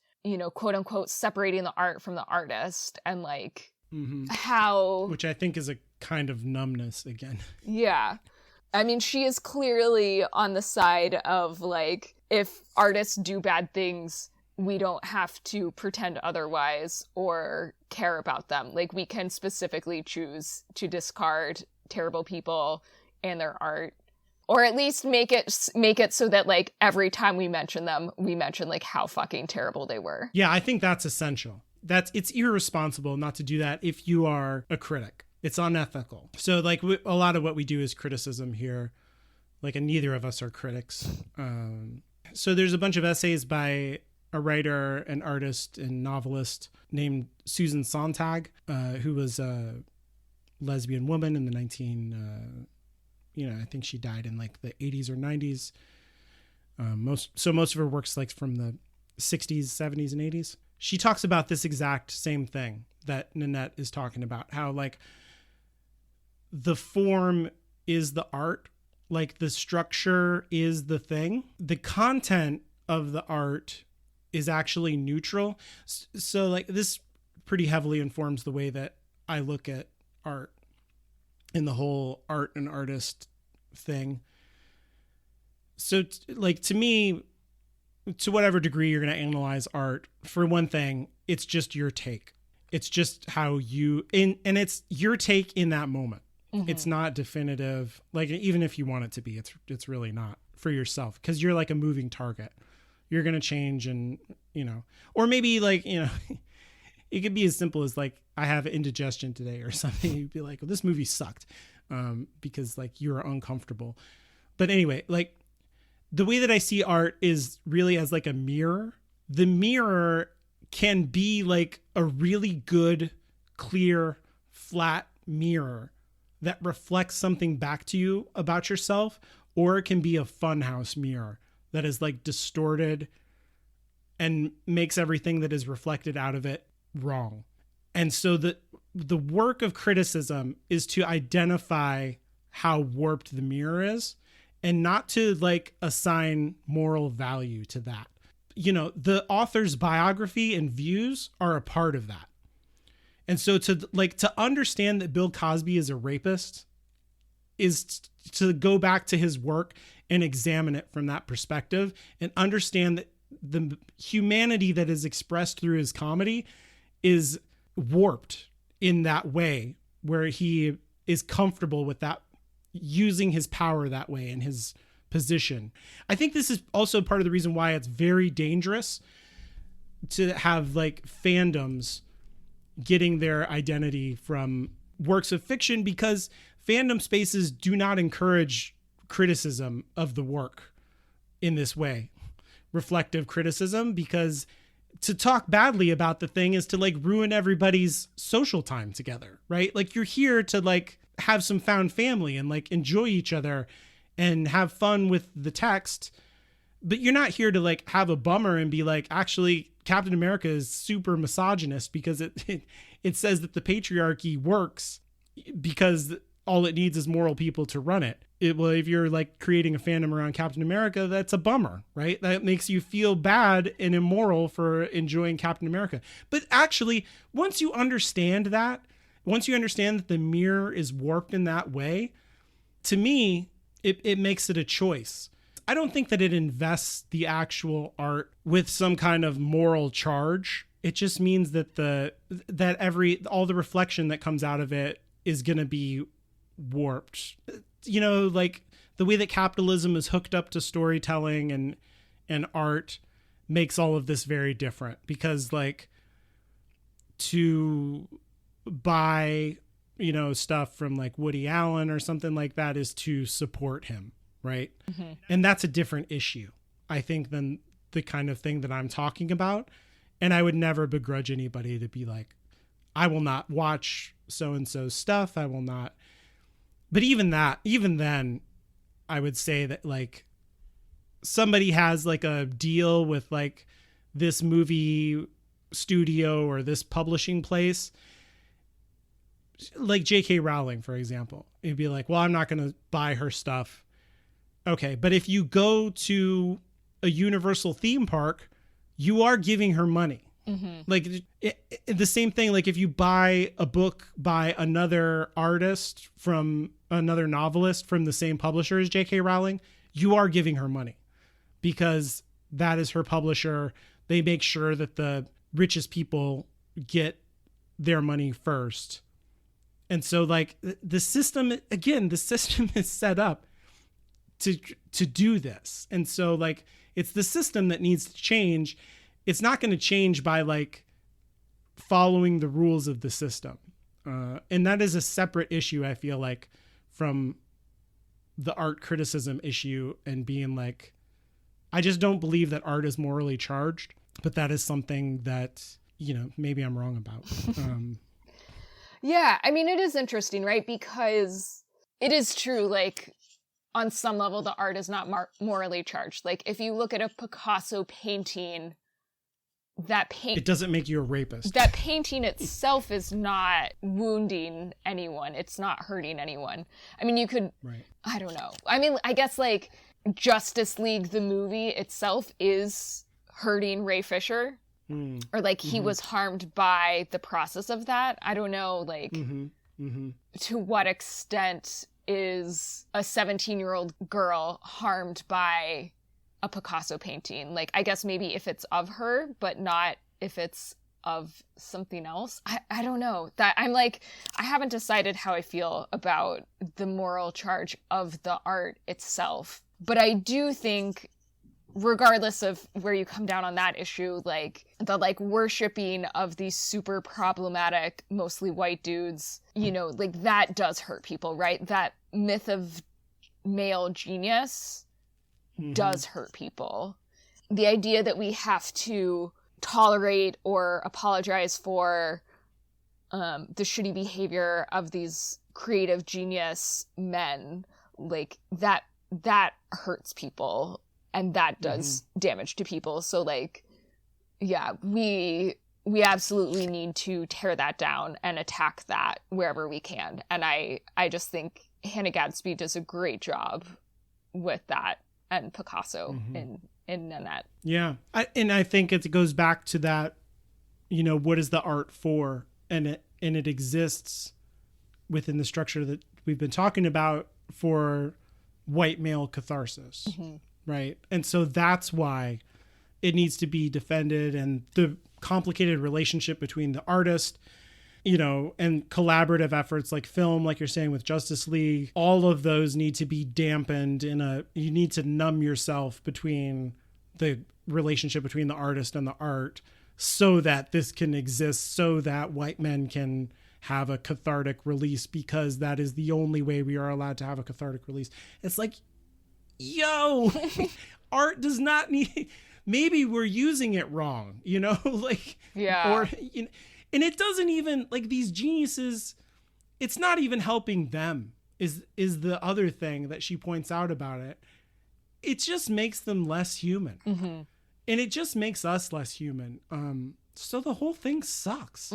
quote unquote, separating the art from the artist and like how...
Which I think is a kind of numbness again.
Yeah. I mean, she is clearly on the side of like, if artists do bad things, we don't have to pretend otherwise or care about them. Like, we can specifically choose to discard terrible people and their art. Or at least make it so that like every time we mention them, we mention like how fucking terrible they were.
Yeah, I think that's essential. It's irresponsible not to do that if you are a critic. It's unethical. So like a lot of what we do is criticism here. Like, and neither of us are critics. So there's a bunch of essays by a writer, an artist, and novelist named Susan Sontag, who was a lesbian woman in the I think she died in like the 80s or 90s. Most of her work's like from the 60s, 70s, and 80s. She talks about this exact same thing that Nanette is talking about, how like the form is the art, like the structure is the thing. The content of the art is actually neutral. So like this pretty heavily informs the way that I look at art and the whole art and artist thing. So like to me, to whatever degree you're going to analyze art, for one thing, it's just your take. It's just how you, and it's your take in that moment. Mm-hmm. It's not definitive. Like even if you want it to be, it's really not for yourself, because you're like a moving target. You're going to change and, or maybe like, it could be as simple as like, I have indigestion today or something. You'd be like, well, this movie sucked because like you're uncomfortable. But anyway, like the way that I see art is really as like a mirror. The mirror can be like a really good, clear, flat mirror that reflects something back to you about yourself, or it can be a funhouse mirror that is like distorted and makes everything that is reflected out of it wrong. And so the work of criticism is to identify how warped the mirror is and not to like assign moral value to that. The author's biography and views are a part of that. And so to understand that Bill Cosby is a rapist is to go back to his work and examine it from that perspective and understand that the humanity that is expressed through his comedy is warped in that way, where he is comfortable with that, using his power that way in his position. I think this is also part of the reason why it's very dangerous to have like fandoms getting their identity from works of fiction, because fandom spaces do not encourage criticism of the work in this way, reflective criticism, because to talk badly about the thing is to like ruin everybody's social time together, right? Like you're here to like have some found family and like enjoy each other and have fun with the text, but you're not here to like have a bummer and be like, actually Captain America is super misogynist because it says that the patriarchy works because all it needs is moral people to run it. Well, if you're like creating a fandom around Captain America, that's a bummer, right? That makes you feel bad and immoral for enjoying Captain America. But actually, once you understand that the mirror is warped in that way, to me, it makes it a choice. I don't think that it invests the actual art with some kind of moral charge. It just means that all the reflection that comes out of it is going to be warped. Like the way that capitalism is hooked up to storytelling and art makes all of this very different, because like to buy, stuff from like Woody Allen or something like that is to support him. Right. Mm-hmm. And that's a different issue, I think, than the kind of thing that I'm talking about. And I would never begrudge anybody to be like, I will not watch so-and-so stuff. I will not. But even then, I would say that like somebody has like a deal with like this movie studio or this publishing place, like J.K. Rowling, for example. It'd be like, well, I'm not going to buy her stuff. Okay, but if you go to a Universal theme park, you are giving her money. Mm-hmm. Like the same thing, like if you buy a book by another artist, from another novelist from the same publisher as J.K. Rowling, you are giving her money because that is her publisher. They make sure that the richest people get their money first. And so like the system is set up to do this. And so like it's the system that needs to change. It's not going to change by like following the rules of the system. And that is a separate issue, I feel like, from the art criticism issue and being like, I just don't believe that art is morally charged, but that is something that, you know, maybe I'm wrong about.
Yeah, I mean, it is interesting, right? Because it is true, like, on some level, the art is not morally charged. Like, if you look at a Picasso painting, it
doesn't make you a rapist.
That painting itself is not wounding anyone. It's not hurting anyone. I mean, you could, right. I don't know. I mean, I guess like Justice League, the movie itself, is hurting Ray Fisher. Or like he was harmed by the process of that. I don't know, like to what extent is a 17-year-old girl harmed by a Picasso painting? Like, I guess maybe if it's of her, but not if it's of something else. I don't know. That I'm like, I haven't decided how I feel about the moral charge of the art itself. But I do think, regardless of where you come down on that issue, like the like worshiping of these super problematic, mostly white dudes, you know, like that does hurt people, right? That myth of male genius does hurt people. The idea that we have to tolerate or apologize for the shitty behavior of these creative genius men, like that hurts people and that does damage to people. So like, yeah, we absolutely need to tear that down and attack that wherever we can. And I just think Hanna Gatsby does a great job with that, and Picasso in Nanette.
Yeah. I think it goes back to that, you know, what is the art for? And it exists within the structure that we've been talking about for white male catharsis. Right. And so that's why it needs to be defended, and the complicated relationship between the artist, you know, and collaborative efforts like film, like you're saying with Justice League, all of those need to be dampened you need to numb yourself between the relationship between the artist and the art so that this can exist, so that white men can have a cathartic release, because that is the only way we are allowed to have a cathartic release. It's like, yo, art does not need, maybe we're using it wrong, you know, like,
yeah.
Or, you know, and it doesn't even, like, these geniuses, it's not even helping them is the other thing that she points out about it. It just makes them less human. And it just makes us less human. So the whole thing sucks.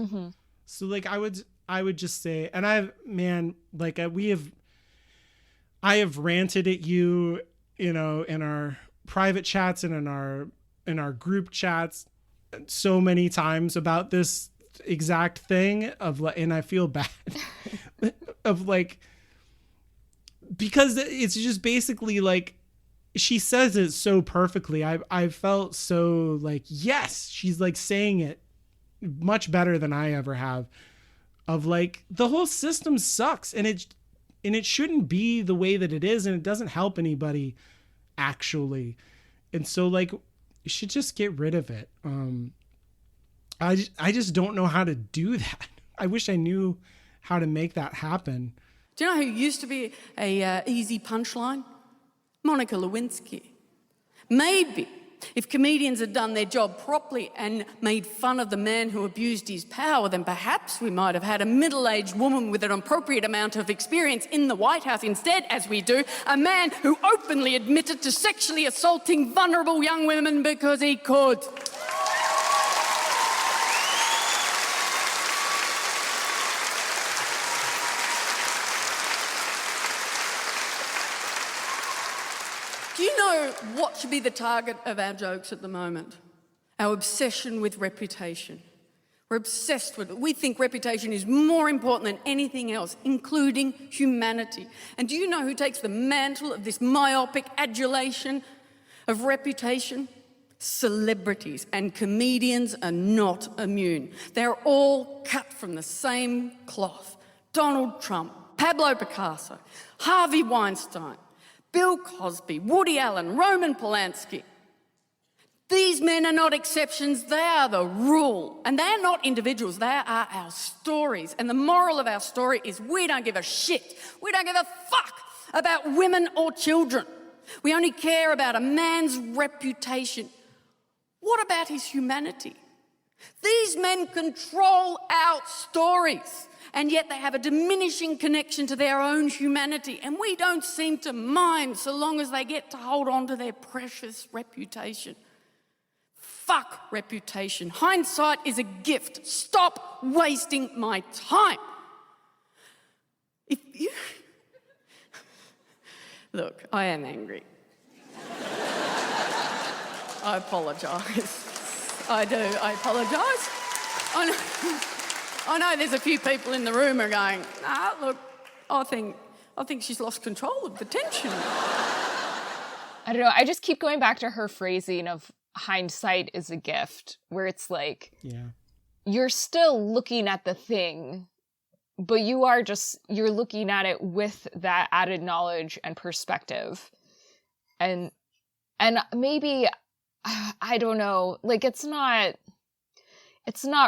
So like, I would just say, and I have ranted at you, you know, in our private chats and in our group chats so many times about this exact thing and I feel bad of like, because it's just basically like, she says it so perfectly. I felt so like, yes, she's like saying it much better than I ever have, of like, the whole system sucks and it shouldn't be the way that it is, and it doesn't help anybody actually. And so like, you should just get rid of it. I just don't know how to do that. I wish I knew how to make that happen.
Do you know who used to be a easy punchline? Monica Lewinsky. Maybe if comedians had done their job properly and made fun of the man who abused his power, then perhaps we might have had a middle-aged woman with an appropriate amount of experience in the White House. Instead, as we do, a man who openly admitted to sexually assaulting vulnerable young women because he could. Do you know what should be the target of our jokes at the moment? Our obsession with reputation. We're obsessed with it. We think reputation is more important than anything else, including humanity. And do you know who takes the mantle of this myopic adulation of reputation? Celebrities. And comedians are not immune. They're all cut from the same cloth. Donald Trump, Pablo Picasso, Harvey Weinstein, Bill Cosby, Woody Allen, Roman Polanski. These men are not exceptions, they are the rule. And they are not individuals, they are our stories. And the moral of our story is we don't give a shit. We don't give a fuck about women or children. We only care about a man's reputation. What about his humanity? These men control our stories, and yet they have a diminishing connection to their own humanity, and we don't seem to mind so long as they get to hold on to their precious reputation. Fuck reputation. Hindsight is a gift. Stop wasting my time. If you... Look, I am angry. I apologise. I do. I apologise. I know there's a few people in the room who are going, nah, look, I think she's lost control of the tension.
I don't know. I just keep going back to her phrasing of hindsight is a gift, where it's like, you're still looking at the thing, but you're looking at it with that added knowledge and perspective. And maybe, I don't know, like it's not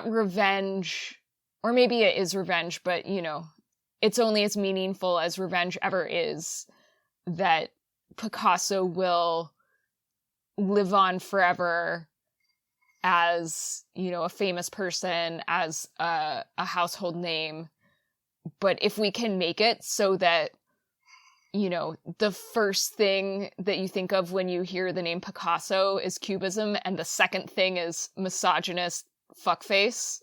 revenge, or maybe it is revenge, but you know, it's only as meaningful as revenge ever is, that Picasso will live on forever as, you know, a famous person, as a household name. But if we can make it so that, you know, the first thing that you think of when you hear the name Picasso is cubism, and the second thing is misogynist fuckface,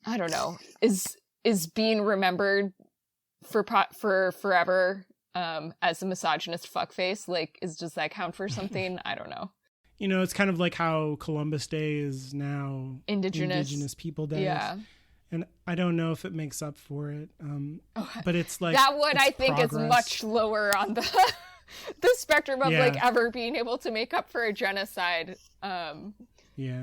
I don't know, is being remembered for forever as a misogynist fuckface, like, does that count for something? I don't know.
You know, it's kind of like how Columbus Day is now Indigenous People Day. Yeah. And I don't know if it makes up for it. But it's like... That one I think
is much lower on the spectrum of like ever being able to make up for a genocide.
Yeah.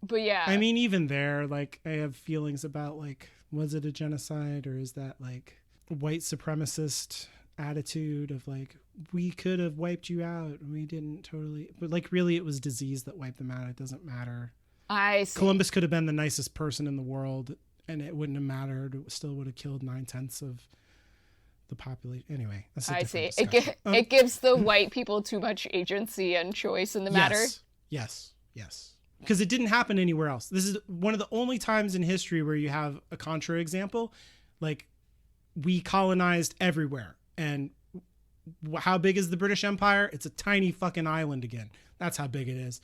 But yeah.
I mean, even there, like, I have feelings about, like, was it a genocide, or is that like white supremacist attitude of like, we could have wiped you out, we didn't totally, but like really it was disease that wiped them out. It doesn't matter.
I see.
Columbus could have been the nicest person in the world and it wouldn't have mattered. It still would have killed 9/10 of the population. Anyway, that's a different discussion.
It gives the white people too much agency and choice in the matter.
Yes. Because it didn't happen anywhere else. This is one of the only times in history where you have a contra example. Like, we colonized everywhere. And how big is the British Empire? It's a tiny fucking island again. That's how big it is.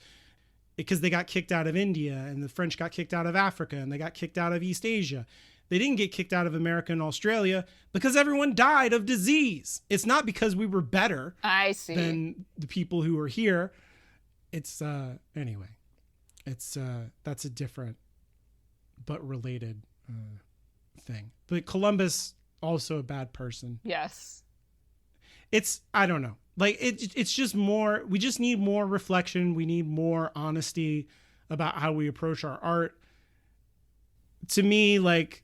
Because they got kicked out of India, and the French got kicked out of Africa, and they got kicked out of East Asia. They didn't get kicked out of America and Australia because everyone died of disease. It's not because we were better than the people who were here. It's anyway. It's that's a different but related thing. But Columbus, also a bad person.
Yes.
It's, I don't know. Like, it's just more, we just need more reflection. We need more honesty about how we approach our art. To me, like,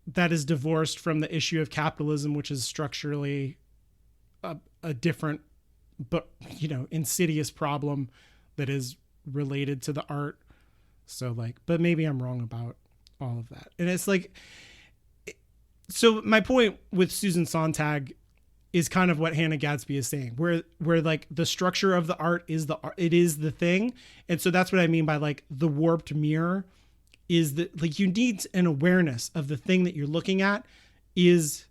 that is divorced from the issue of capitalism, which is structurally a different, but, you know, insidious problem that is related to the art. So, like, but maybe I'm wrong about all of that. And it's like, so my point with Susan Sontag is kind of what Hanna Gatsby is saying, where like the structure of the art is it is the thing. And so that's what I mean by like the warped mirror is that, like, you need an awareness of the thing that you're looking at is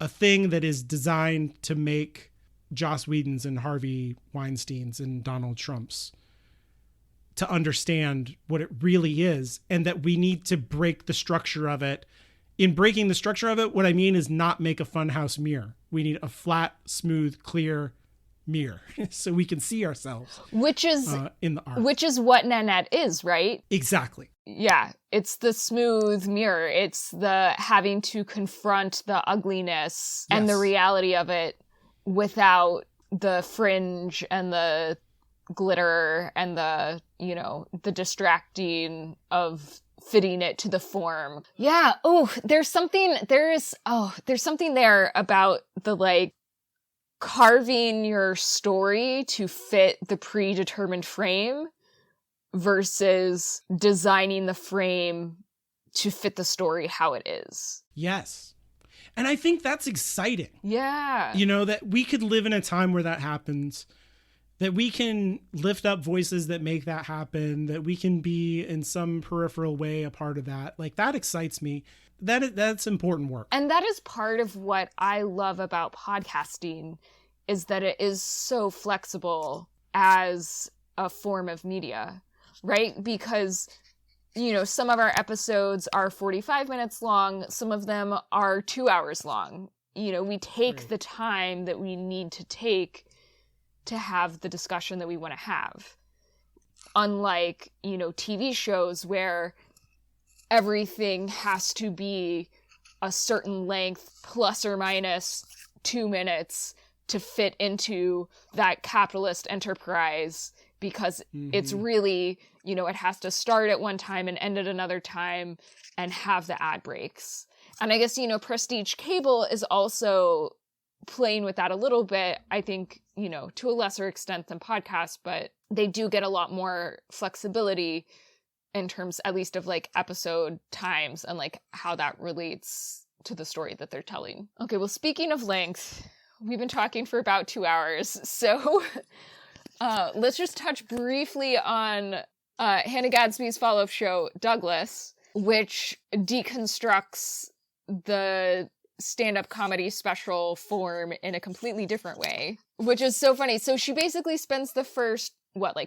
a thing that is designed to make Joss Whedon's and Harvey Weinstein's and Donald Trump's, to understand what it really is, and that we need to break the structure of it. In breaking the structure of it, what I mean is not make a funhouse mirror. We need a flat, smooth, clear mirror so we can see ourselves.
Which is
in the art.
Which is what Nanette is, right?
Exactly.
Yeah, it's the smooth mirror. It's the having to confront the ugliness and the reality of it without the fringe and the glitter and the, you know, the distracting of fitting it to the form. Yeah. Oh, there's something there about the, like, carving your story to fit the predetermined frame versus designing the frame to fit the story how it is.
Yes. And I think that's exciting.
Yeah.
You know, that we could live in a time where that happens, that we can lift up voices that make that happen, that we can be in some peripheral way a part of that. Like, that excites me. That's important work.
And that is part of what I love about podcasting, is that it is so flexible as a form of media, right? Because, you know, some of our episodes are 45 minutes long. Some of them are 2 hours long. You know, we take the time that we need to take to have the discussion that we want to have. Unlike, you know, TV shows where everything has to be a certain length plus or minus 2 minutes to fit into that capitalist enterprise, because it's really, you know, it has to start at one time and end at another time and have the ad breaks. And I guess, you know, Prestige Cable is also playing with that a little bit, I think, you know, to a lesser extent than podcasts, but they do get a lot more flexibility in terms, at least, of like episode times and like how that relates to the story that they're telling. Okay, well, speaking of length, we've been talking for about 2 hours, so let's just touch briefly on Hanna Gatsby's follow-up show, Douglas, which deconstructs the stand-up comedy special form in a completely different way, which is so funny. So she basically spends the first,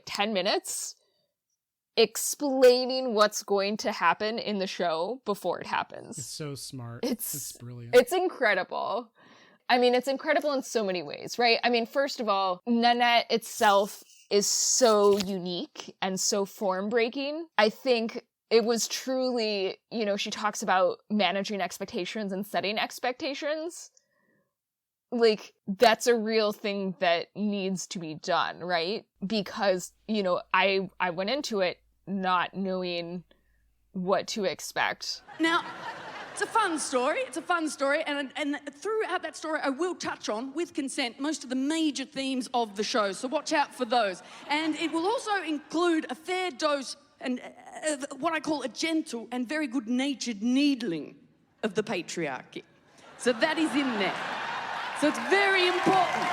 10 minutes explaining what's going to happen in the show before it happens.
It's so smart. It's brilliant.
It's incredible. I mean, it's incredible in so many ways, right? I mean, first of all, Nanette itself is so unique and so form-breaking. I think it was truly, you know, she talks about managing expectations and setting expectations. Like, that's a real thing that needs to be done, right? Because, you know, I went into it not knowing what to expect.
Now, it's a fun story. It's a fun story. And throughout that story, I will touch on, with consent, most of the major themes of the show. So watch out for those. And it will also include a fair dose and what I call a gentle and very good-natured needling of the patriarchy. So that is in there. So it's very important.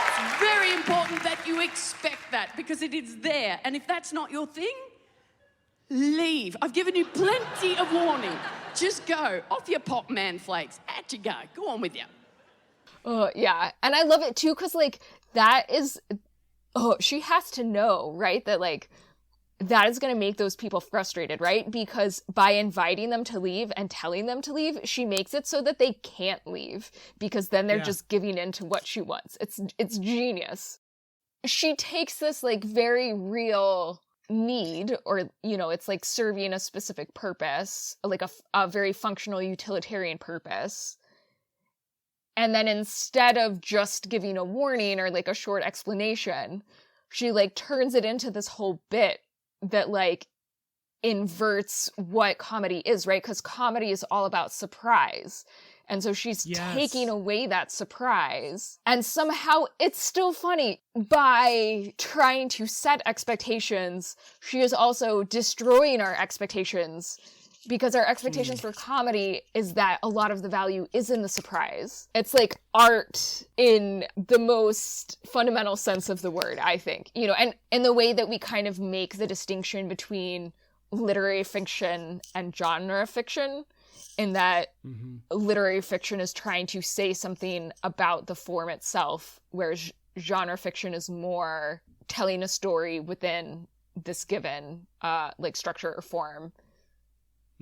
It's very important that you expect that, because it is there. And if that's not your thing, leave. I've given you plenty of warning. Just go. Off your pop man flakes. Out you go. Go on with you.
Oh, yeah. And I love it too, because, like, that is... Oh, she has to know, right? That, like, that is going to make those people frustrated, right? Because by inviting them to leave and telling them to leave, she makes it so that they can't leave, because then they're just giving in to what she wants. It's genius. She takes this, like, very real need, or, you know, it's like serving a specific purpose, like a very functional utilitarian purpose. And then instead of just giving a warning or like a short explanation, she like turns it into this whole bit that like inverts what comedy is, right? Because comedy is all about surprise. And so she's taking away that surprise. And somehow it's still funny. By trying to set expectations, she is also destroying our expectations, because our expectations for comedy is that a lot of the value is in the surprise. It's like art in the most fundamental sense of the word, I think. You know, and in the way that we kind of make the distinction between literary fiction and genre fiction, in that literary fiction is trying to say something about the form itself, whereas genre fiction is more telling a story within this given like structure or form.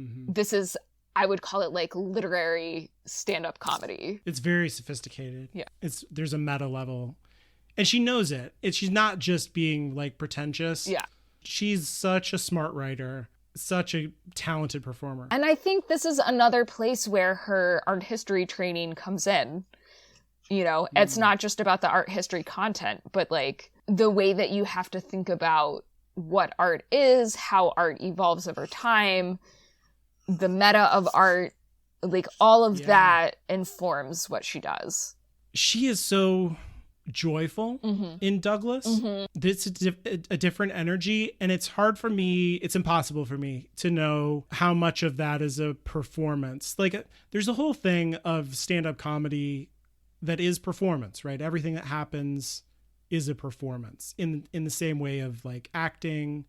This is, I would call it like literary stand-up comedy.
It's very sophisticated.
Yeah.
There's a meta level. And she knows it. She's not just being like pretentious.
Yeah.
She's such a smart writer, such a talented performer.
And I think this is another place where her art history training comes in. You know, it's not just about the art history content, but like the way that you have to think about what art is, how art evolves over time, the meta of art, like all of that informs what she does.
she is so joyful in Douglas. It's a different energy, and it's hard for me, it's impossible for me to know how much of that is a performance. Like, there's a whole thing of stand-up comedy that is performance, right? Everything that happens is a performance in the same way of like acting.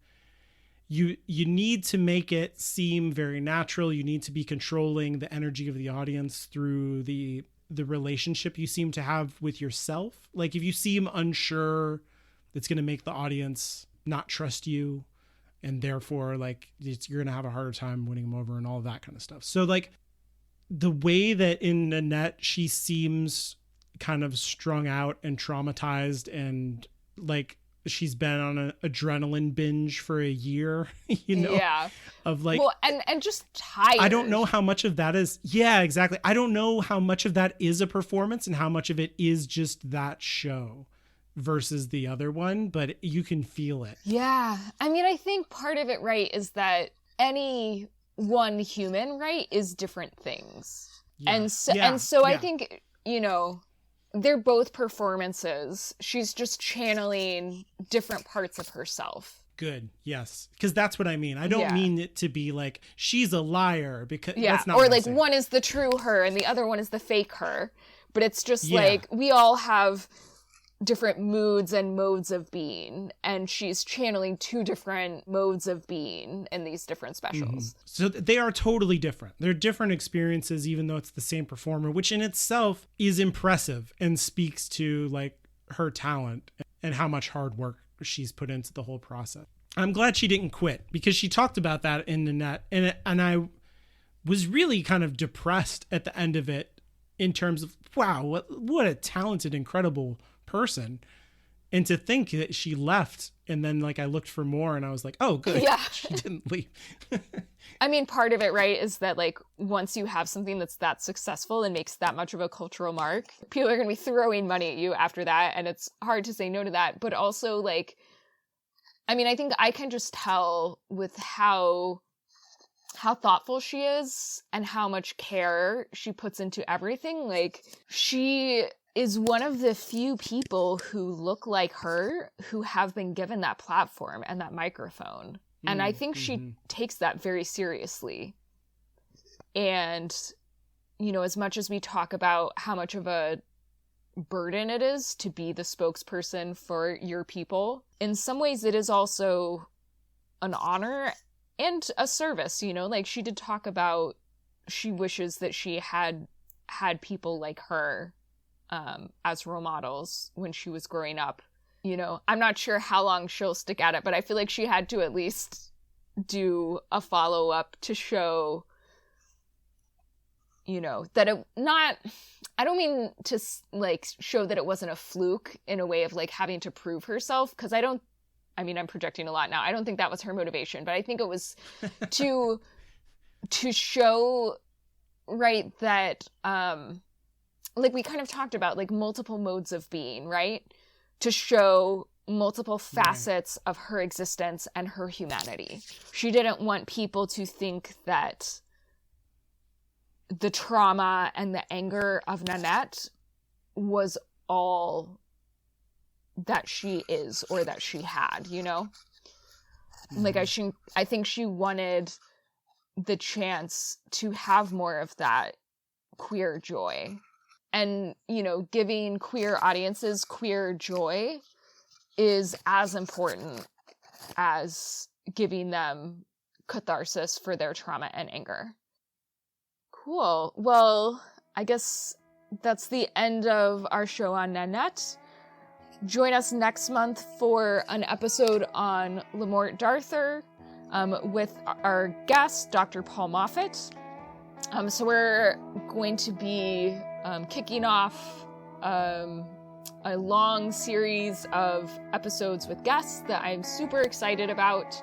You need to make it seem very natural. You need to be controlling the energy of the audience through the relationship you seem to have with yourself. Like, if you seem unsure, that's going to make the audience not trust you, and therefore like you're going to have a harder time winning them over and all of that kind of stuff. So like the way that in Nanette she seems kind of strung out and traumatized, and like she's been on an adrenaline binge for a year, you know, of like,
well, and just tired.
I don't know how much of that is, exactly. I don't know how much of that is a performance and how much of it is just that show versus the other one, but you can feel it.
Yeah. I mean, I think part of it, right, is that any one human, right, is different things. Yeah. And so I think, you know, they're both performances. She's just channeling different parts of herself.
Good. Yes. Because that's what I mean. I don't mean it to be like she's a liar, because that's not
or
what
like one is the true her and the other one is the fake her. But it's just like we all have different moods and modes of being, and she's channeling two different modes of being in these different specials.
So they are totally different. They're different experiences, even though it's the same performer, which in itself is impressive and speaks to like her talent and how much hard work she's put into the whole process. I'm glad she didn't quit, because she talked about that in Nanette, and I was really kind of depressed at the end of it in terms of, wow, what a talented, incredible person. And to think that she left, and then like I looked for more and I was like, oh good, she didn't leave.
I mean, part of it, right, is that like once you have something that's that successful and makes that much of a cultural mark, people are going to be throwing money at you after that, and it's hard to say no to that. But also, like, I mean, I think I can just tell with how thoughtful she is and how much care she puts into everything. Like, she is one of the few people who look like her who have been given that platform and that microphone. And I think she takes that very seriously. And, you know, as much as we talk about how much of a burden it is to be the spokesperson for your people, in some ways it is also an honor and a service, you know? Like, she did talk about she wishes that she had people like her as role models when she was growing up. You know, I'm not sure how long she'll stick at it, but I feel like she had to at least do a follow-up to show, you know, that I don't mean to like show that it wasn't a fluke in a way of like having to prove herself, because I'm projecting a lot now. I don't think that was her motivation, but I think it was to show, right, that like we kind of talked about, like multiple modes of being, right? To show multiple facets of her existence and her humanity. She didn't want people to think that the trauma and the anger of Nanette was all that she is or that she had, you know? Like, I think she wanted the chance to have more of that queer joy. And, you know, giving queer audiences queer joy is as important as giving them catharsis for their trauma and anger. Cool. Well, I guess that's the end of our show on Nanette. Join us next month for an episode on Lamort Darthur with our guest, Dr. Paul Moffat. So we're going to be kicking off a long series of episodes with guests that I'm super excited about.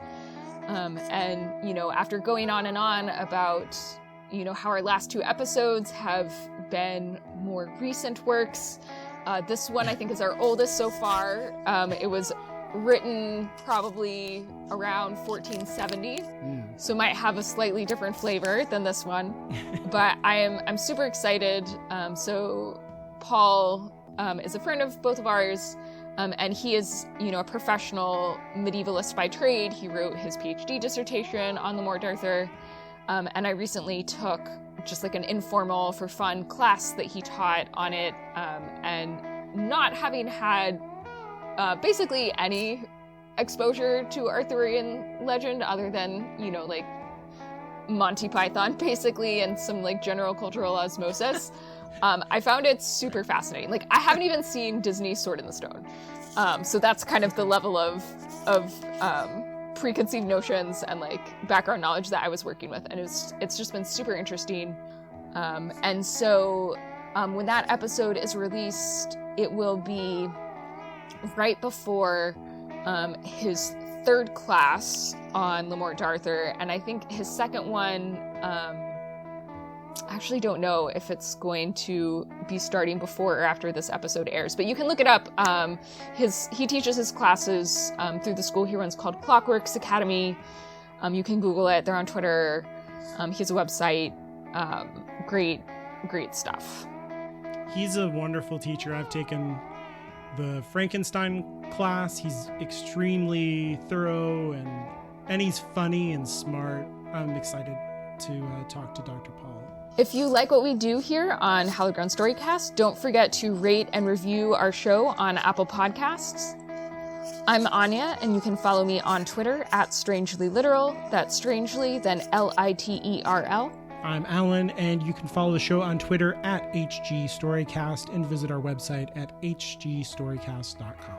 And, you know, after going on and on about, you know, how our last two episodes have been more recent works, this one I think is our oldest so far. It was written probably around 1470, so might have a slightly different flavor than this one. But I'm super excited. So Paul is a friend of both of ours, and he is, a professional medievalist by trade. He wrote his PhD dissertation on the Morte d'Arthur, and I recently took just like an informal, for fun class that he taught on it, and not having had basically any exposure to Arthurian legend other than, like Monty Python, basically, and some like general cultural osmosis. I found it super fascinating. Like, I haven't even seen Disney's Sword in the Stone. So that's kind of the level of preconceived notions and like background knowledge that I was working with. And it's just been super interesting. And so when that episode is released, it will be right before his third class on the Morte d'Arthur, and I think his second one, I actually don't know if it's going to be starting before or after this episode airs, but you can look it up. He teaches his classes through the school he runs called Clockworks Academy. You can Google it. They're on Twitter. He has a website. Great stuff.
He's a wonderful teacher. I've taken the Frankenstein class. He's extremely thorough and he's funny and smart. I'm excited to talk to Dr. Paul.
If you like what we do here on Hallowed Ground Storycast, don't forget to rate and review our show on Apple Podcasts. I'm Anya, and you can follow me on Twitter at StrangelyLiteral. That's strangely, then Literl.
I'm Alan, and you can follow the show on Twitter at HGStorycast and visit our website at hgstorycast.com.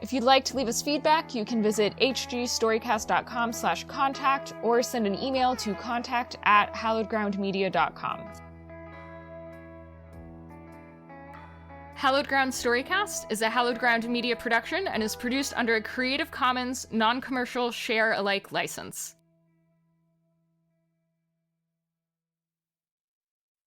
If you'd like to leave us feedback, you can visit hgstorycast.com/contact or send an email to contact@hallowedgroundmedia.com. Hallowed Ground Storycast is a Hallowed Ground Media production and is produced under a Creative Commons non-commercial share-alike license.